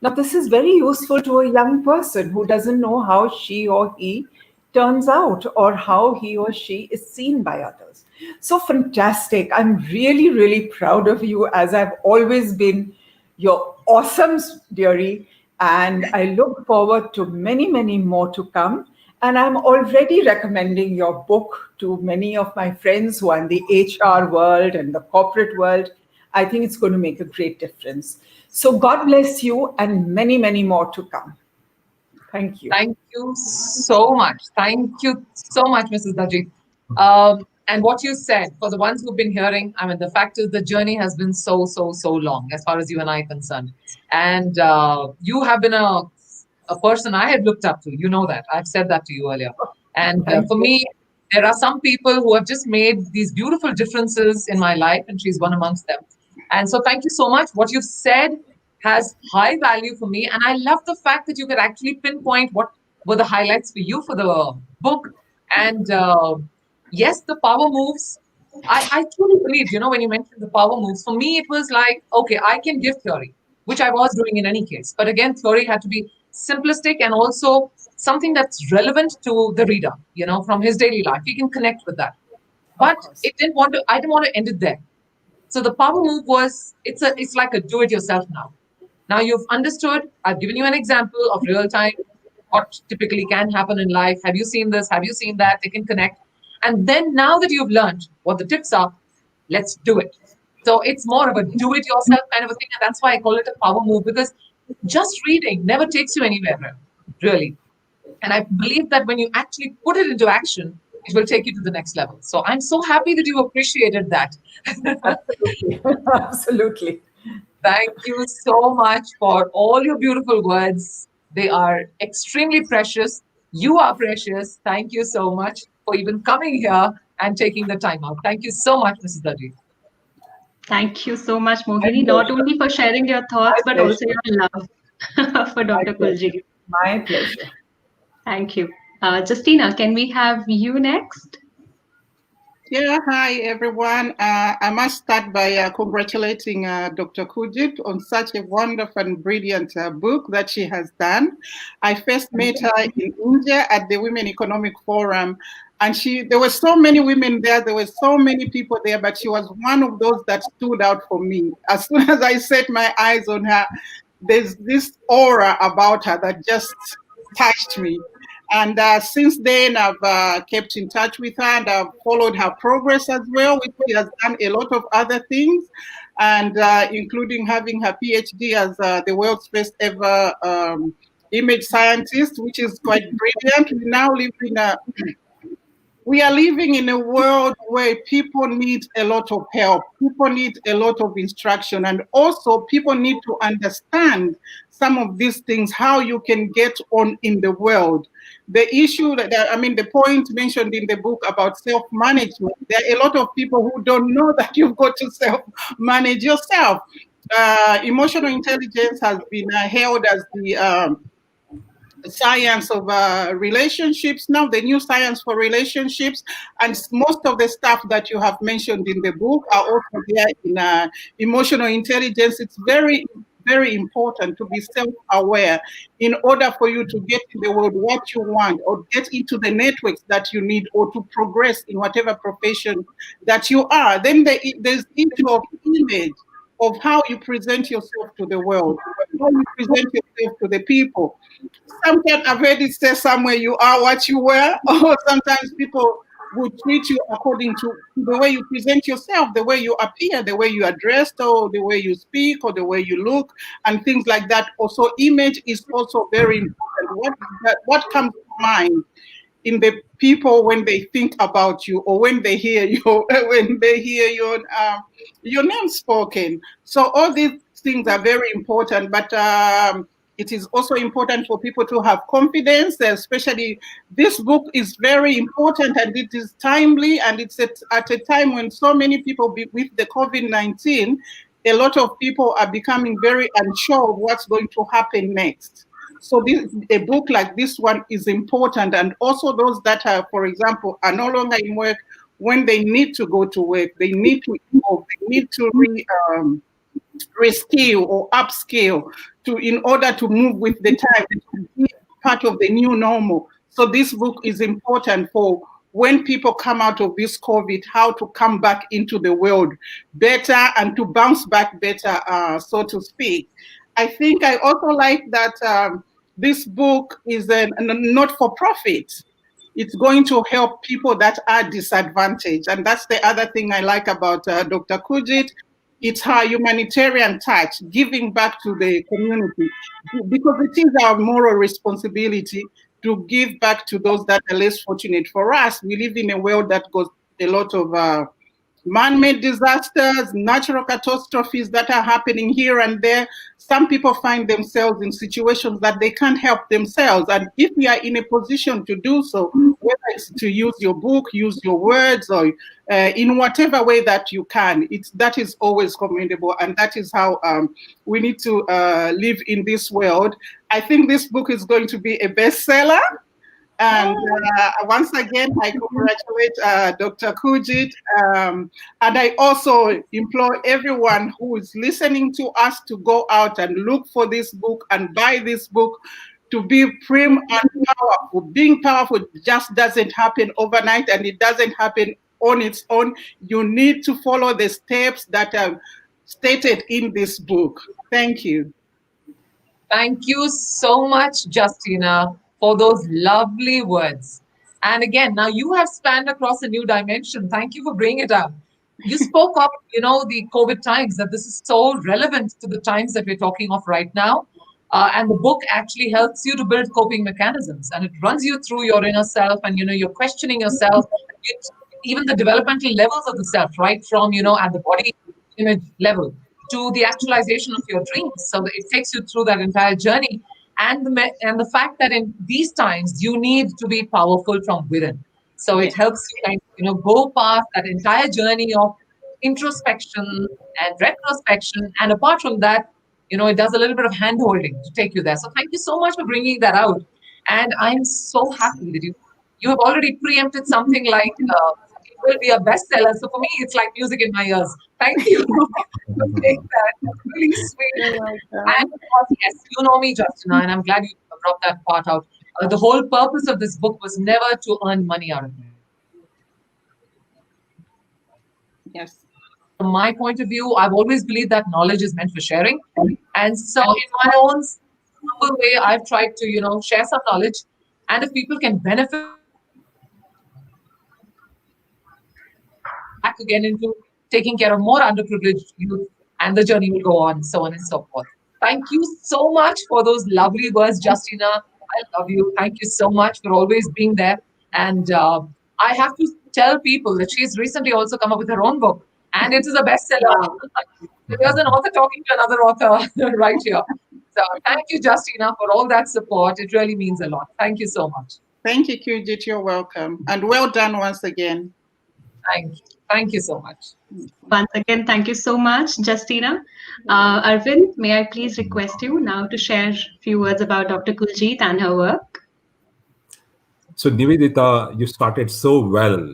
Now, this is very useful to a young person who doesn't know how she or he turns out or how he or she is seen by others. So fantastic. I'm really, really proud of you, as I've always been your awesome dearie. And I look forward to many, many more to come. And I'm already recommending your book to many of my friends who are in the HR world and the corporate world. I think it's going to make a great difference. So God bless you, and many, many more to come. Thank you. Thank you so much. Thank you so much, Mrs. Dajit. And what you said, for the ones who've been hearing, I mean, the fact is the journey has been so long as far as you and I are concerned. And you have been a person I have looked up to. You know that. I've said that to you earlier. And for me, there are some people who have just made these beautiful differences in my life, and she's one amongst them. And so thank you so much. What you've said has high value for me. And I love the fact that you could actually pinpoint what were the highlights for you for the book. And yes, the power moves. I truly believe, when you mentioned the power moves, for me, it was like, okay, I can give theory, which I was doing in any case. But again, theory had to be simplistic and also something that's relevant to the reader, from his daily life. He can connect with that. But I didn't want to end it there. So the power move was, it's like a do-it-yourself now. Now you've understood, I've given you an example of real time, what typically can happen in life. Have you seen this? Have you seen that? They can connect. And then now that you've learned what the tips are, let's do it. So it's more of a do-it-yourself kind of a thing. And that's why I call it a power move, because just reading never takes you anywhere, really. And I believe that when you actually put it into action, it will take you to the next level. So I'm so happy that you appreciated that. Absolutely. Absolutely. Thank you so much for all your beautiful words. They are extremely precious. You are precious. Thank you so much for even coming here and taking the time out. Thank you so much, Mrs. Dudley. Thank you so much, Mohini, not only for sharing your thoughts, but also your love for Dr. Kuiljeit. My pleasure. Thank you. Justina, can we have you next? Yeah, hi everyone. I must start by congratulating Dr. Kuiljeit on such a wonderful and brilliant book that she has done. I first met her in India at the Women Economic Forum, and there were so many women there, there were so many people there, but she was one of those that stood out for me. As soon as I set my eyes on her, there's this aura about her that just touched me. And since then, I've kept in touch with her and I've followed her progress as well, which she has done a lot of other things, and including having her PhD as the world's first ever image scientist, which is quite brilliant. We are living in a world where people need a lot of help. People need a lot of instruction. And also people need to understand some of these things, how you can get on in the world. The issue the point mentioned in the book about self-management, there are a lot of people who don't know that you've got to self-manage yourself. Emotional intelligence has been held as the science of relationships now, the new science for relationships, and most of the stuff that you have mentioned in the book are also there in emotional intelligence. It's very, very important to be self-aware in order for you to get in the world what you want, or get into the networks that you need, or to progress in whatever profession that you are. Then there's issue of image, of how you present yourself to the world, how you present yourself to the people. Sometimes I've heard it say somewhere, you are what you wear, or sometimes people will treat you according to the way you present yourself, the way you appear, the way you are dressed, or the way you speak, or the way you look, and things like that. Also, image is also very important. What comes to mind in the people when they think about you, or when they hear you, when they hear your name spoken? So all these things are very important, but it is also important for people to have confidence, especially this book is very important and it is timely, and it's at a time when so many people, with the COVID-19, a lot of people are becoming very unsure of what's going to happen next. So a book like this one is important, and also those that are, for example, are no longer in work, when they need to go to work, they need to evolve, they need to reskill or upskill in order to move with the time, to be part of the new normal. So this book is important for when people come out of this COVID, how to come back into the world better and to bounce back better, so to speak. I think I also like that this book is a not-for-profit. It's going to help people that are disadvantaged. And that's the other thing I like about Dr. Kuiljeit. It's her humanitarian touch, giving back to the community, because it is our moral responsibility to give back to those that are less fortunate. For us, we live in a world that got a lot of man-made disasters, natural catastrophes that are happening here and there. Some people find themselves in situations that they can't help themselves. And if you are in a position to do so, whether it's to use your book, use your words, or in whatever way that you can, that is always commendable. And that is how we need to live in this world. I think this book is going to be a bestseller. And once again, I congratulate Dr. Kuiljeit. And I also implore everyone who is listening to us to go out and look for this book and buy this book, to be prim and powerful. Being powerful just doesn't happen overnight, and it doesn't happen on its own. You need to follow the steps that are stated in this book. Thank you. Thank you so much, Justina, for those lovely words. And again, now you have spanned across a new dimension. Thank you for bringing it up. You spoke of, the COVID times, that this is so relevant to the times that we're talking of right now. And the book actually helps you to build coping mechanisms, and it runs you through your inner self, and you're questioning yourself, even the developmental levels of the self, right from at the body image level to the actualization of your dreams. So it takes you through that entire journey, and the fact that in these times you need to be powerful from within. So it helps you go past that entire journey of introspection and retrospection, and apart from that, it does a little bit of hand holding to take you there. So thank you so much for bringing that out, and I'm so happy that you have already preempted something like it will be a bestseller. So for me, it's like music in my ears. Thank you for saying that. That's really sweet. And of course, yes, you know me, Justina, and I'm glad you brought that part out. The whole purpose of this book was never to earn money out of it. Yes. From my point of view, I've always believed that knowledge is meant for sharing. And so in my own humble way, I've tried to, share some knowledge. And if people can benefit back again into taking care of more underprivileged youth, and the journey will go on, so on and so forth. Thank you so much for those lovely words, Justina. I love you. Thank you so much for always being there. And I have to tell people that she's recently also come up with her own book, and it is a bestseller. There's an author talking to another author right here. So thank you, Justina, for all that support. It really means a lot. Thank you so much. Thank you, Kuiljeit. You're welcome. And well done once again. Thank you. Thank you so much. Once again, thank you so much, Justina. Arvind, may I please request you now to share a few words about Dr. Kuiljeit and her work? So, Nivedita, you started so well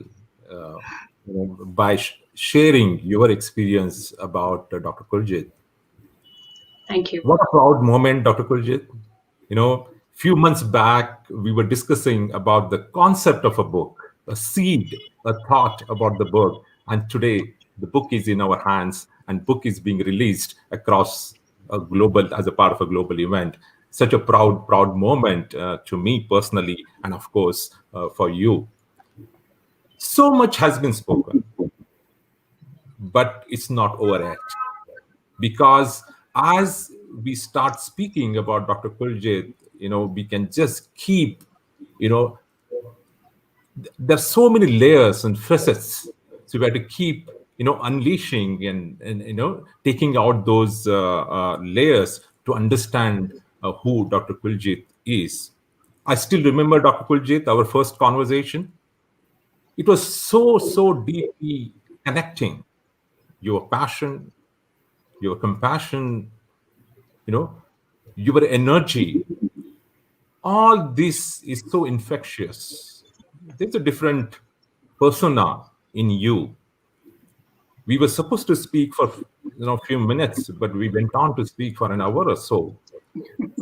by sharing your experience about Dr. Kuiljeit. Thank you. What a proud moment, Dr. Kuiljeit. Few months back, we were discussing about the concept of a book, a seed, a thought about the book. And today, the book is in our hands, and book is being released across a global, as a part of a global event. Such a proud moment to me personally, and of course, for you. So much has been spoken, but it's not over yet. Because as we start speaking about Dr. Kuiljeit, we can just keep, there's so many layers and facets. So we have to keep, unleashing and taking out those layers to understand who Dr. Kuiljeit is. I still remember, Dr. Kuiljeit, our first conversation. It was so deeply connecting. Your passion, your compassion, your energy, all this is so infectious. There's a different persona in you. We were supposed to speak for a few minutes, but we went on to speak for an hour or so.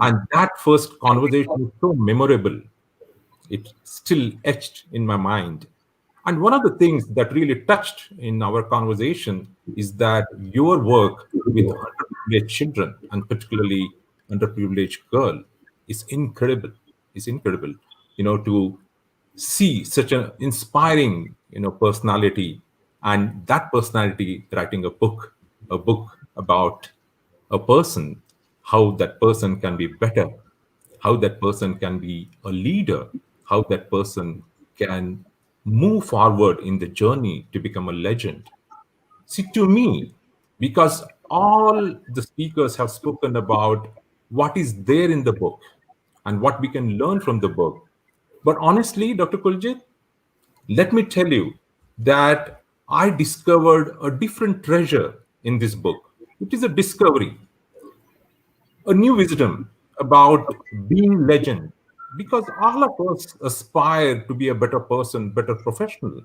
And that first conversation is so memorable. It's still etched in my mind. And one of the things that really touched in our conversation is that your work with underprivileged children, and particularly underprivileged girl, is incredible. It's incredible, to see such an inspiring, personality, and that personality writing a book about a person, how that person can be better, how that person can be a leader, how that person can move forward in the journey to become a legend. See, to me, because all the speakers have spoken about what is there in the book and what we can learn from the book. But honestly, Dr. Kuiljeit, let me tell you that I discovered a different treasure in this book. It is a discovery, a new wisdom about being legend, because all of us aspire to be a better person, better professional,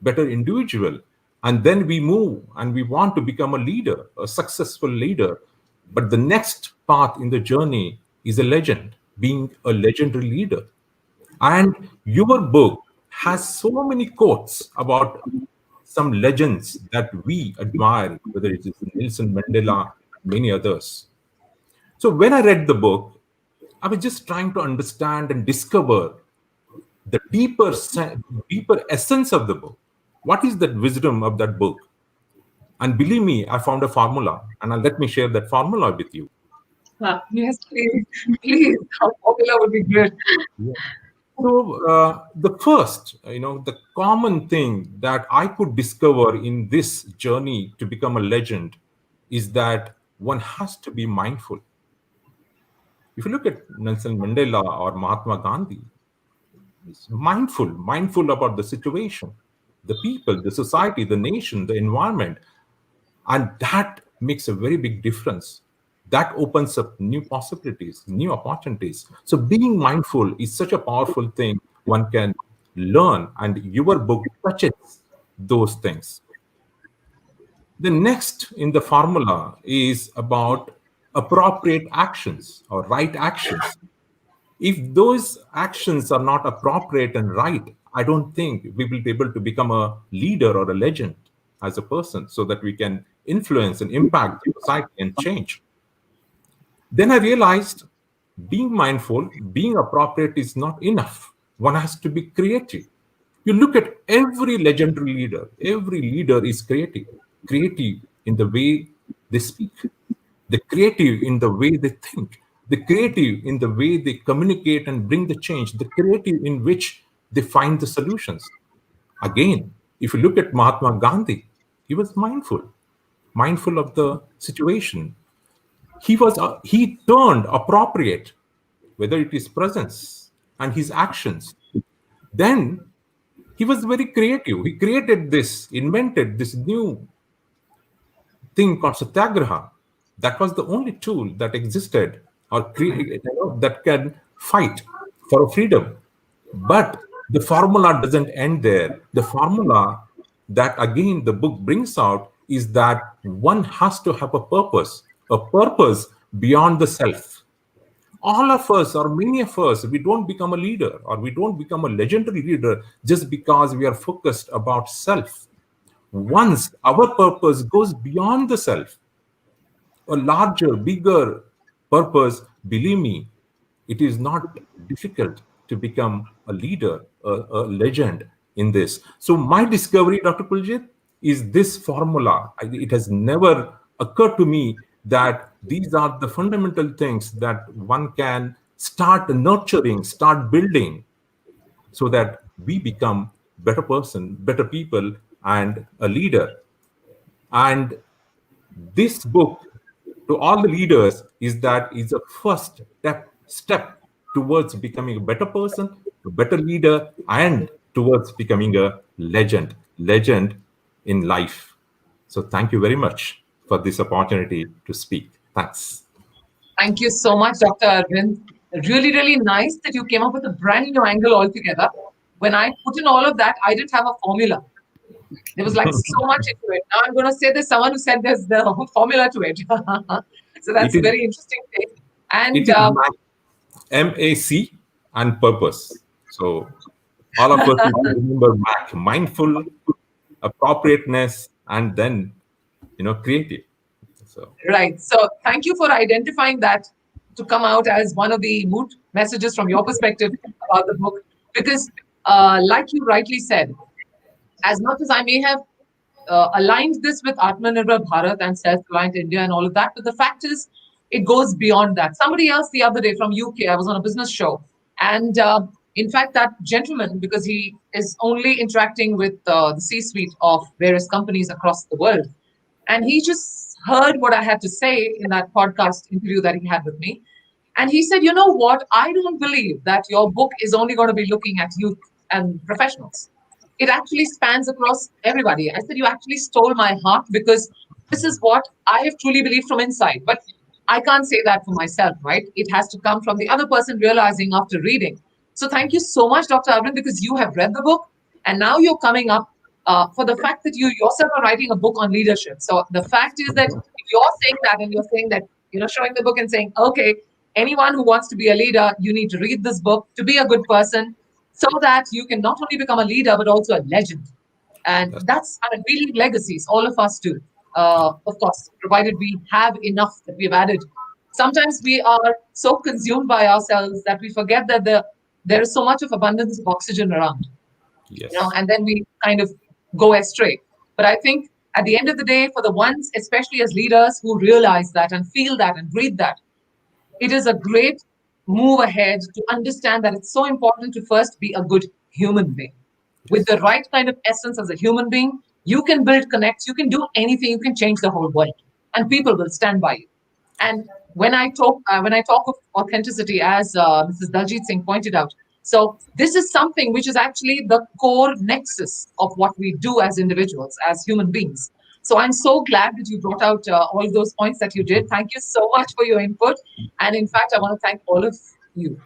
better individual, and then we move and we want to become a leader, a successful leader. But the next path in the journey is a legend, being a legendary leader. And your book has so many quotes about some legends that we admire, whether it is Nelson Mandela, many others. So when I read the book, I was just trying to understand and discover the deeper essence of the book. What is that wisdom of that book? And believe me, I found a formula, and let me share that formula with you. Yes, please. Please. How popular would be great. Yeah. So the first, the common thing that I could discover in this journey to become a legend is that one has to be mindful. If you look at Nelson Mandela or Mahatma Gandhi, it's mindful about the situation, the people, the society, the nation, the environment. And that makes a very big difference. That opens up new possibilities, new opportunities. So being mindful is such a powerful thing one can learn, and your book touches those things. The next in the formula is about appropriate actions or right actions. If those actions are not appropriate and right, I don't think we will be able to become a leader or a legend as a person so that we can influence and impact the society and change. Then I realized being mindful, being appropriate is not enough. One has to be creative. You look at every every leader is creative in the way they speak, the creative in the way they think, the creative in the way they communicate and bring the change, the creative in which they find the solutions. Again, if you look at Mahatma Gandhi, he was mindful of the situation. He turned appropriate, whether it is presence and his actions. Then he was very creative. He invented this new thing called satyagraha. That was the only tool that existed or that can fight for freedom. But the formula doesn't end there. The formula that again the book brings out is that one has to have a purpose beyond the self. All of us, or many of us, we don't become a leader or we don't become a legendary leader just because we are focused about self. Once our purpose goes beyond the self, a larger, bigger purpose, believe me, it is not difficult to become a leader, a legend in this. So my discovery, Dr. Kuiljeit, is this formula. It has never occurred to me that these are the fundamental things that one can start nurturing, start building, so that we become better person, better people, and a leader. And this book to all the leaders is a first step towards becoming a better person, a better leader, and towards becoming a legend in life. So thank you very much for this opportunity to speak. Thanks. Thank you so much, Dr. Arvind. Really, really nice that you came up with a brand new angle altogether. When I put in all of that, I didn't have a formula. There was like so much into it. Now I'm going to say there's someone who said there's the formula to it. So that's a very interesting thing. And it is MAC and purpose. So all of us need to remember MAC, mindful, appropriateness, and then creative. So right. So thank you for identifying that to come out as one of the mood messages from your perspective about the book. Because like you rightly said, as much as I may have aligned this with Atmanirbhar Bharat and self-reliant India and all of that, but the fact is, it goes beyond that. Somebody else the other day from UK, I was on a business show, and in fact, that gentleman, because he is only interacting with the C-suite of various companies across the world, and he just heard what I had to say in that podcast interview that he had with me, and he said, "You know what? I don't believe that your book is only going to be looking at youth and professionals. It actually spans across everybody." I said, "You actually stole my heart, because this is what I have truly believed from inside. But I can't say that for myself, right? It has to come from the other person realizing after reading." So thank you so much, Dr. Arvind, because you have read the book and now you're coming up for the fact that you yourself are writing a book on leadership. So the fact is that if you're saying that and you're saying that, showing the book and saying, okay, anyone who wants to be a leader, you need to read this book to be a good person, so that you can not only become a leader, but also a legend. And that's, we leave legacies, all of us do. Of course, provided we have enough that we've added. Sometimes we are so consumed by ourselves that we forget that there is so much of abundance of oxygen around. Yes. And then we kind of go astray. But I think at the end of the day, for the ones, especially as leaders who realize that and feel that and breathe that, it is a great move ahead to understand that it's so important to first be a good human being. With the right kind of essence as a human being, you can build connects, you can do anything, you can change the whole world, and people will stand by you. And when I talk of authenticity, as Mrs. Daljit Singh pointed out, so this is something which is actually the core nexus of what we do as individuals, as human beings. So I'm so glad that you brought out all those points that you did. Thank you so much for your input. And in fact, I want to thank all of you,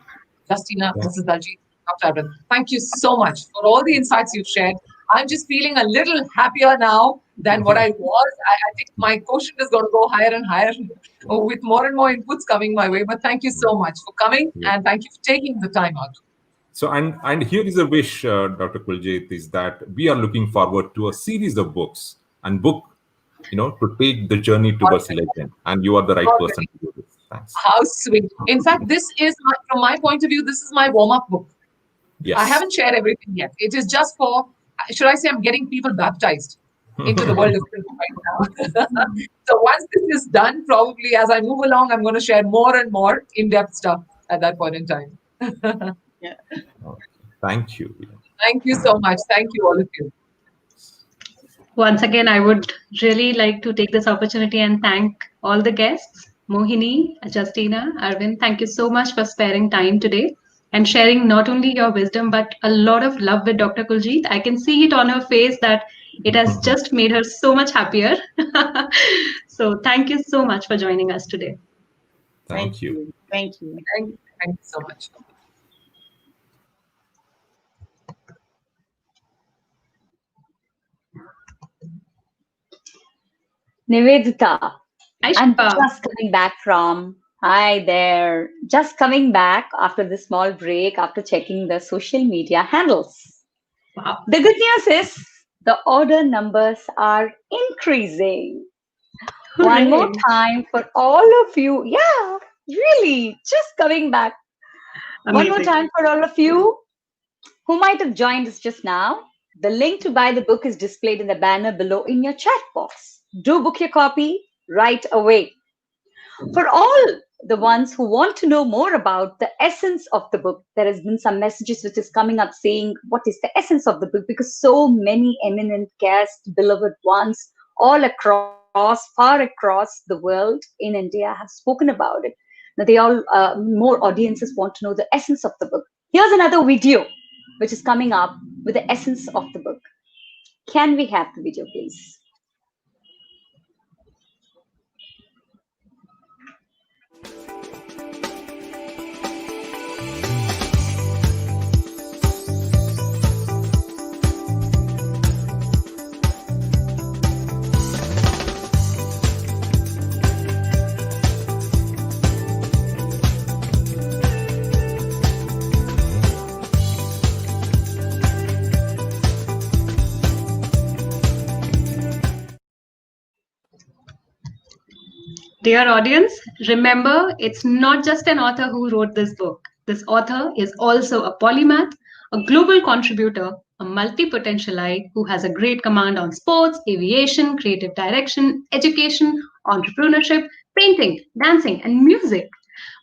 Justina, Mrs. Daljit, Dr. Arvind. Thank you so much for all the insights you've shared. I'm just feeling a little happier now than what I was. I think my quotient is going to go higher and higher with more and more inputs coming my way. But thank you so much for coming, and thank you for taking the time out. So, and here is a wish, Dr. Kuiljeit, is that we are looking forward to a series of books and book, to take the journey towards legend. And you are the right person to do this. Thanks. How sweet. In fact, this is, from my point of view, this is my warm-up book. Yes. I haven't shared everything yet. It is just for, should I say, I'm getting people baptized into the world of print right now. So once this is done, probably as I move along, I'm going to share more and more in-depth stuff at that point in time. Yeah. Thank you. Thank you so much. Thank you, all of you. Once again, I would really like to take this opportunity and thank all the guests, Mohini, Justina, Arvind. Thank you so much for sparing time today and sharing not only your wisdom, but a lot of love with Dr. Kuiljeit. I can see it on her face that it has just made her so much happier. So thank you so much for joining us today. Thank you. Thank you. Thank you so much. Nivedita, I'm Shiva. just coming back from, hi there, just coming back after the small break, after checking the social media handles. Wow. The good news is the order numbers are increasing. Hooray. One more time for all of you. Yeah, really, just coming back. Amazing. One more time for all of you who might have joined us just now. The link to buy the book is displayed in the banner below in your chat box. Do book your copy right away. For all the ones who want to know more about the essence of the book, there has been some messages which is coming up saying what is the essence of the book, because so many eminent guests, beloved ones, all across, far across the world in India have spoken about it. Now they all, more audiences want to know the essence of the book. Here's another video which is coming up with the essence of the book. Can we have the video, please? Dear audience, remember, it's not just an author who wrote this book. This author is also a polymath, a global contributor, a multi-potentialite who has a great command on sports, aviation, creative direction, education, entrepreneurship, painting, dancing, and music.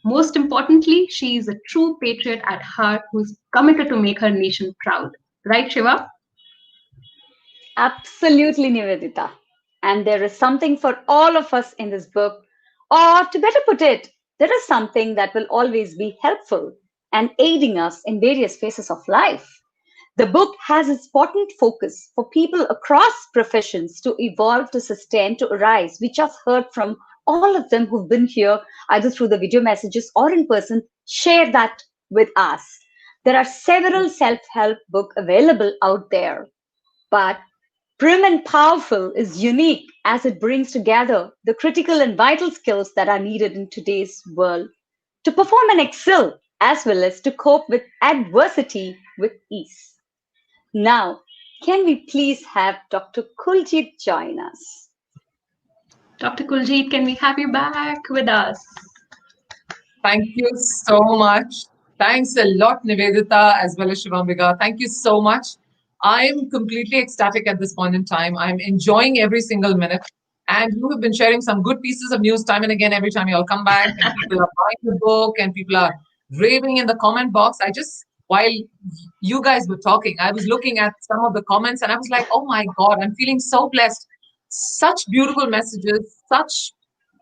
Most importantly, she is a true patriot at heart who is committed to make her nation proud. Right, Shiva? Absolutely, Nivedita. And there is something for all of us in this book. Or to better put it, there is something that will always be helpful and aiding us in various phases of life. The book has its important focus for people across professions to evolve, to sustain, to arise. We just heard from all of them who've been here, either through the video messages or in person. Share that with us. There are several self-help books available out there, but Prim and Powerful is unique as it brings together the critical and vital skills that are needed in today's world to perform and excel, as well as to cope with adversity with ease. Now, can we please have Dr. Kuiljeit join us? Dr. Kuiljeit, can we have you back with us? Thank you so much. Thanks a lot, Nivedita, as well as Shivambika. Thank you so much. I'm completely ecstatic at this point in time. I'm enjoying every single minute. And you have been sharing some good pieces of news time and again every time you all come back, and people are buying the book and people are raving in the comment box. While you guys were talking, I was looking at some of the comments and I was like, oh my God, I'm feeling so blessed. Such beautiful messages, such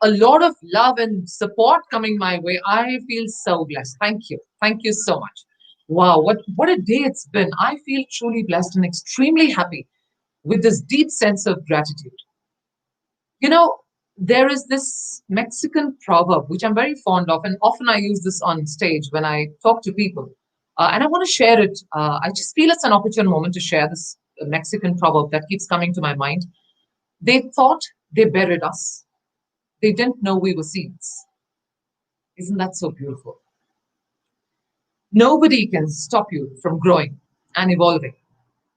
a lot of love and support coming my way. I feel so blessed. Thank you. Thank you so much. Wow, what a day it's been. I feel truly blessed and extremely happy with this deep sense of gratitude. You know, there is this Mexican proverb, which I'm very fond of, and often I use this on stage when I talk to people. And I want to share it. I just feel it's an opportune moment to share this Mexican proverb that keeps coming to my mind. They thought they buried us. They didn't know we were seeds. Isn't that so beautiful? Nobody can stop you from growing and evolving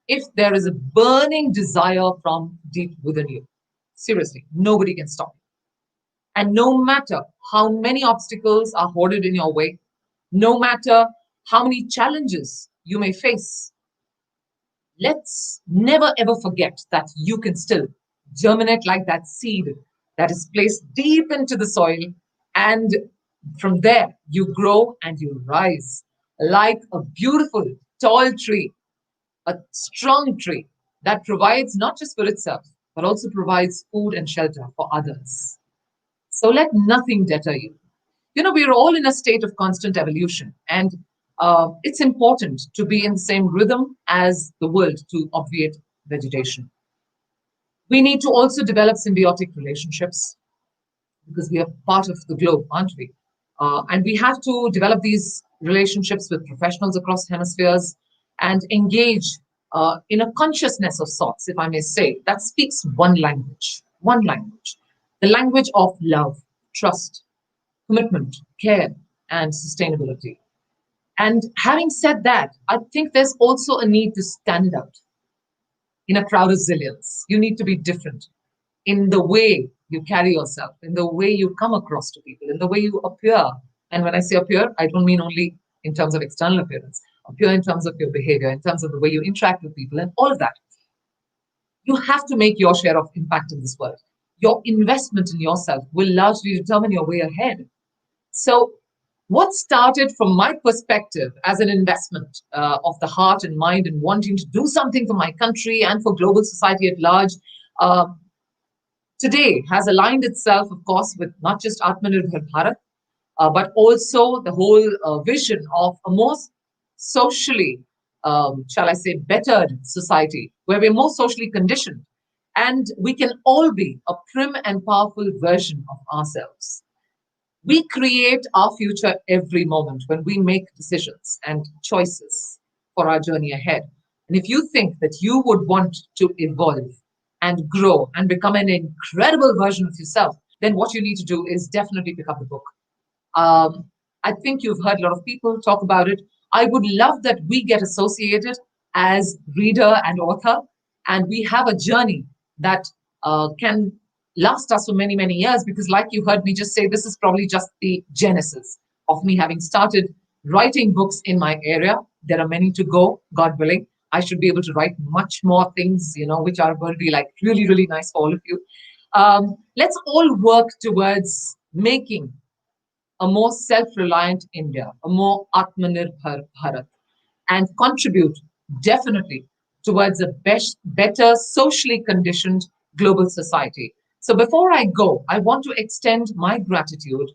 if there is a burning desire from deep within you. Seriously, nobody can stop you. And no matter how many obstacles are hoarded in your way, no matter how many challenges you may face, let's never ever forget that you can still germinate like that seed that is placed deep into the soil, and from there you grow and you rise like a beautiful tall tree, a strong tree that provides not just for itself but also provides food and shelter for others. So let nothing deter you. You know, we're all in a state of constant evolution, and it's important to be in the same rhythm as the world to obviate vegetation. We need to also develop symbiotic relationships because we are part of the globe, aren't we? And we have to develop these relationships with professionals across hemispheres and engage in a consciousness of sorts, if I may say, that speaks one language, the language of love, trust, commitment, care, and sustainability. And having said that, I think there's also a need to stand out in a crowd of zillions. You need to be different in the way you carry yourself, in the way you come across to people, in the way you appear. And when I say appear, I don't mean only in terms of external appearance, appear in terms of your behavior, in terms of the way you interact with people and all of that. You have to make your share of impact in this world. Your investment in yourself will largely determine your way ahead. So what started from my perspective as an investment of the heart and mind and wanting to do something for my country and for global society at large, today has aligned itself, of course, with not just Atmanirbhar Bharat, but also the whole vision of a more socially, shall I say, bettered society, where we're more socially conditioned. And we can all be a prim and powerful version of ourselves. We create our future every moment when we make decisions and choices for our journey ahead. And if you think that you would want to evolve and grow and become an incredible version of yourself, then what you need to do is definitely pick up the book. I think you've heard a lot of people talk about it. I would love that we get associated as reader and author, and we have a journey that can last us for many, many years, because like you heard me just say, this is probably just the genesis of me having started writing books in my area. There are many to go, God willing. I should be able to write much more things, you know, which are going to be like really, really nice for all of you. Let's all work towards making a more self-reliant India, a more Atmanirbhar Bharat, and contribute definitely towards a better socially conditioned global society. So before I go, I want to extend my gratitude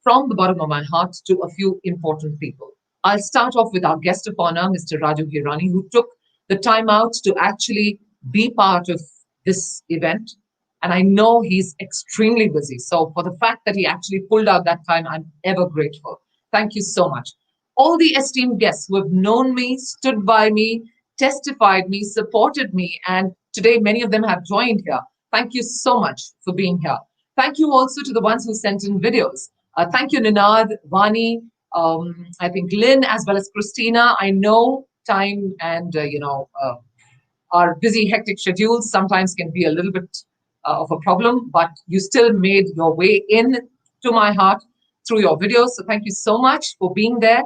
from the bottom of my heart to a few important people. I'll start off with our guest of honor, Mr. Raju Hirani, who took the time out to actually be part of this event. And I know he's extremely busy. So for the fact that he actually pulled out that time, I'm ever grateful. Thank you so much. All the esteemed guests who have known me, stood by me, testified me, supported me, and today many of them have joined here. Thank you so much for being here. Thank you also to the ones who sent in videos. Thank you, Ninad, Vani, I think Lynn, as well as Christina. I know time and, our busy, hectic schedules sometimes can be a little bit of a problem, but you still made your way in to my heart through your videos. So thank you so much for being there.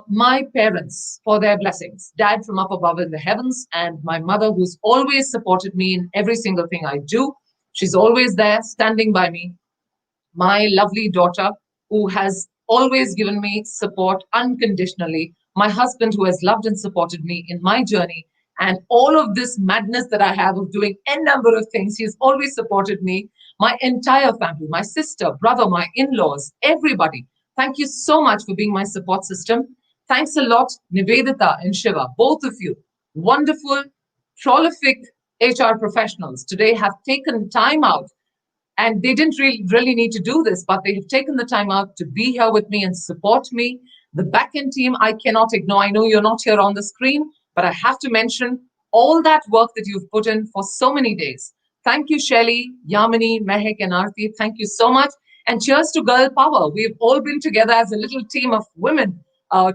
My parents for their blessings, Dad from up above in the heavens, and my mother who's always supported me in every single thing I do. She's always there, standing by me. My lovely daughter, who has always given me support unconditionally. My husband, who has loved and supported me in my journey. And all of this madness that I have of doing n number of things, he has always supported me. My entire family, my sister, brother, my in-laws, everybody. Thank you so much for being my support system. Thanks a lot, Nivedita and Shiva, both of you. Wonderful, prolific HR professionals today have taken time out, and they didn't really need to do this, but they have taken the time out to be here with me and support me. The backend team, I cannot ignore. I know you're not here on the screen, but I have to mention all that work that you've put in for so many days. Thank you, Shelly, Yamini, Mehek, and Aarti. Thank you so much. And cheers to Girl Power. We've all been together as a little team of women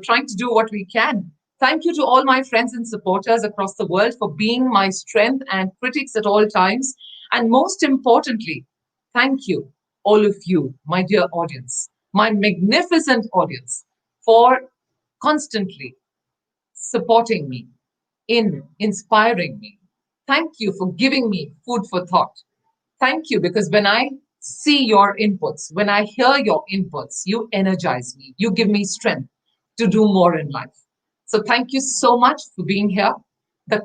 trying to do what we can. Thank you to all my friends and supporters across the world for being my strength and critics at all times. And most importantly, thank you, all of you, my dear audience, my magnificent audience, for constantly supporting me, inspiring me. Thank you for giving me food for thought. Thank you, because when I see your inputs, when I hear your inputs, you energize me. You give me strength to do more in life. So thank you so much for being here. The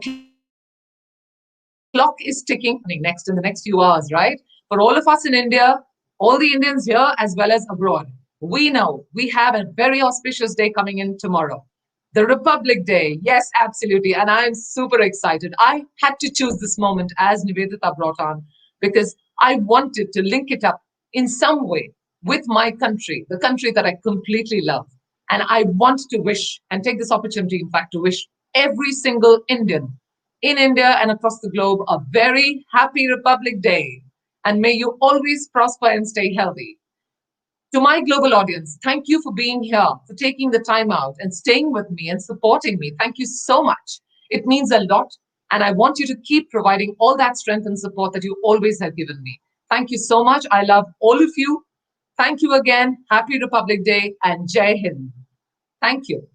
clock is ticking next in the next few hours, right? For all of us in India, all the Indians here as well as abroad, we know we have a very auspicious day coming in tomorrow. The Republic Day. Yes, absolutely. And I'm super excited. I had to choose this moment, as Nivedita brought on, because I wanted to link it up in some way with my country, the country that I completely love. And I want to wish, and take this opportunity, in fact, to wish every single Indian in India and across the globe a very happy Republic Day. And may you always prosper and stay healthy. To my global audience, thank you for being here, for taking the time out and staying with me and supporting me. Thank you so much. It means a lot. And I want you to keep providing all that strength and support that you always have given me. Thank you so much. I love all of you. Thank you again. Happy Republic Day and Jai Hind. Thank you.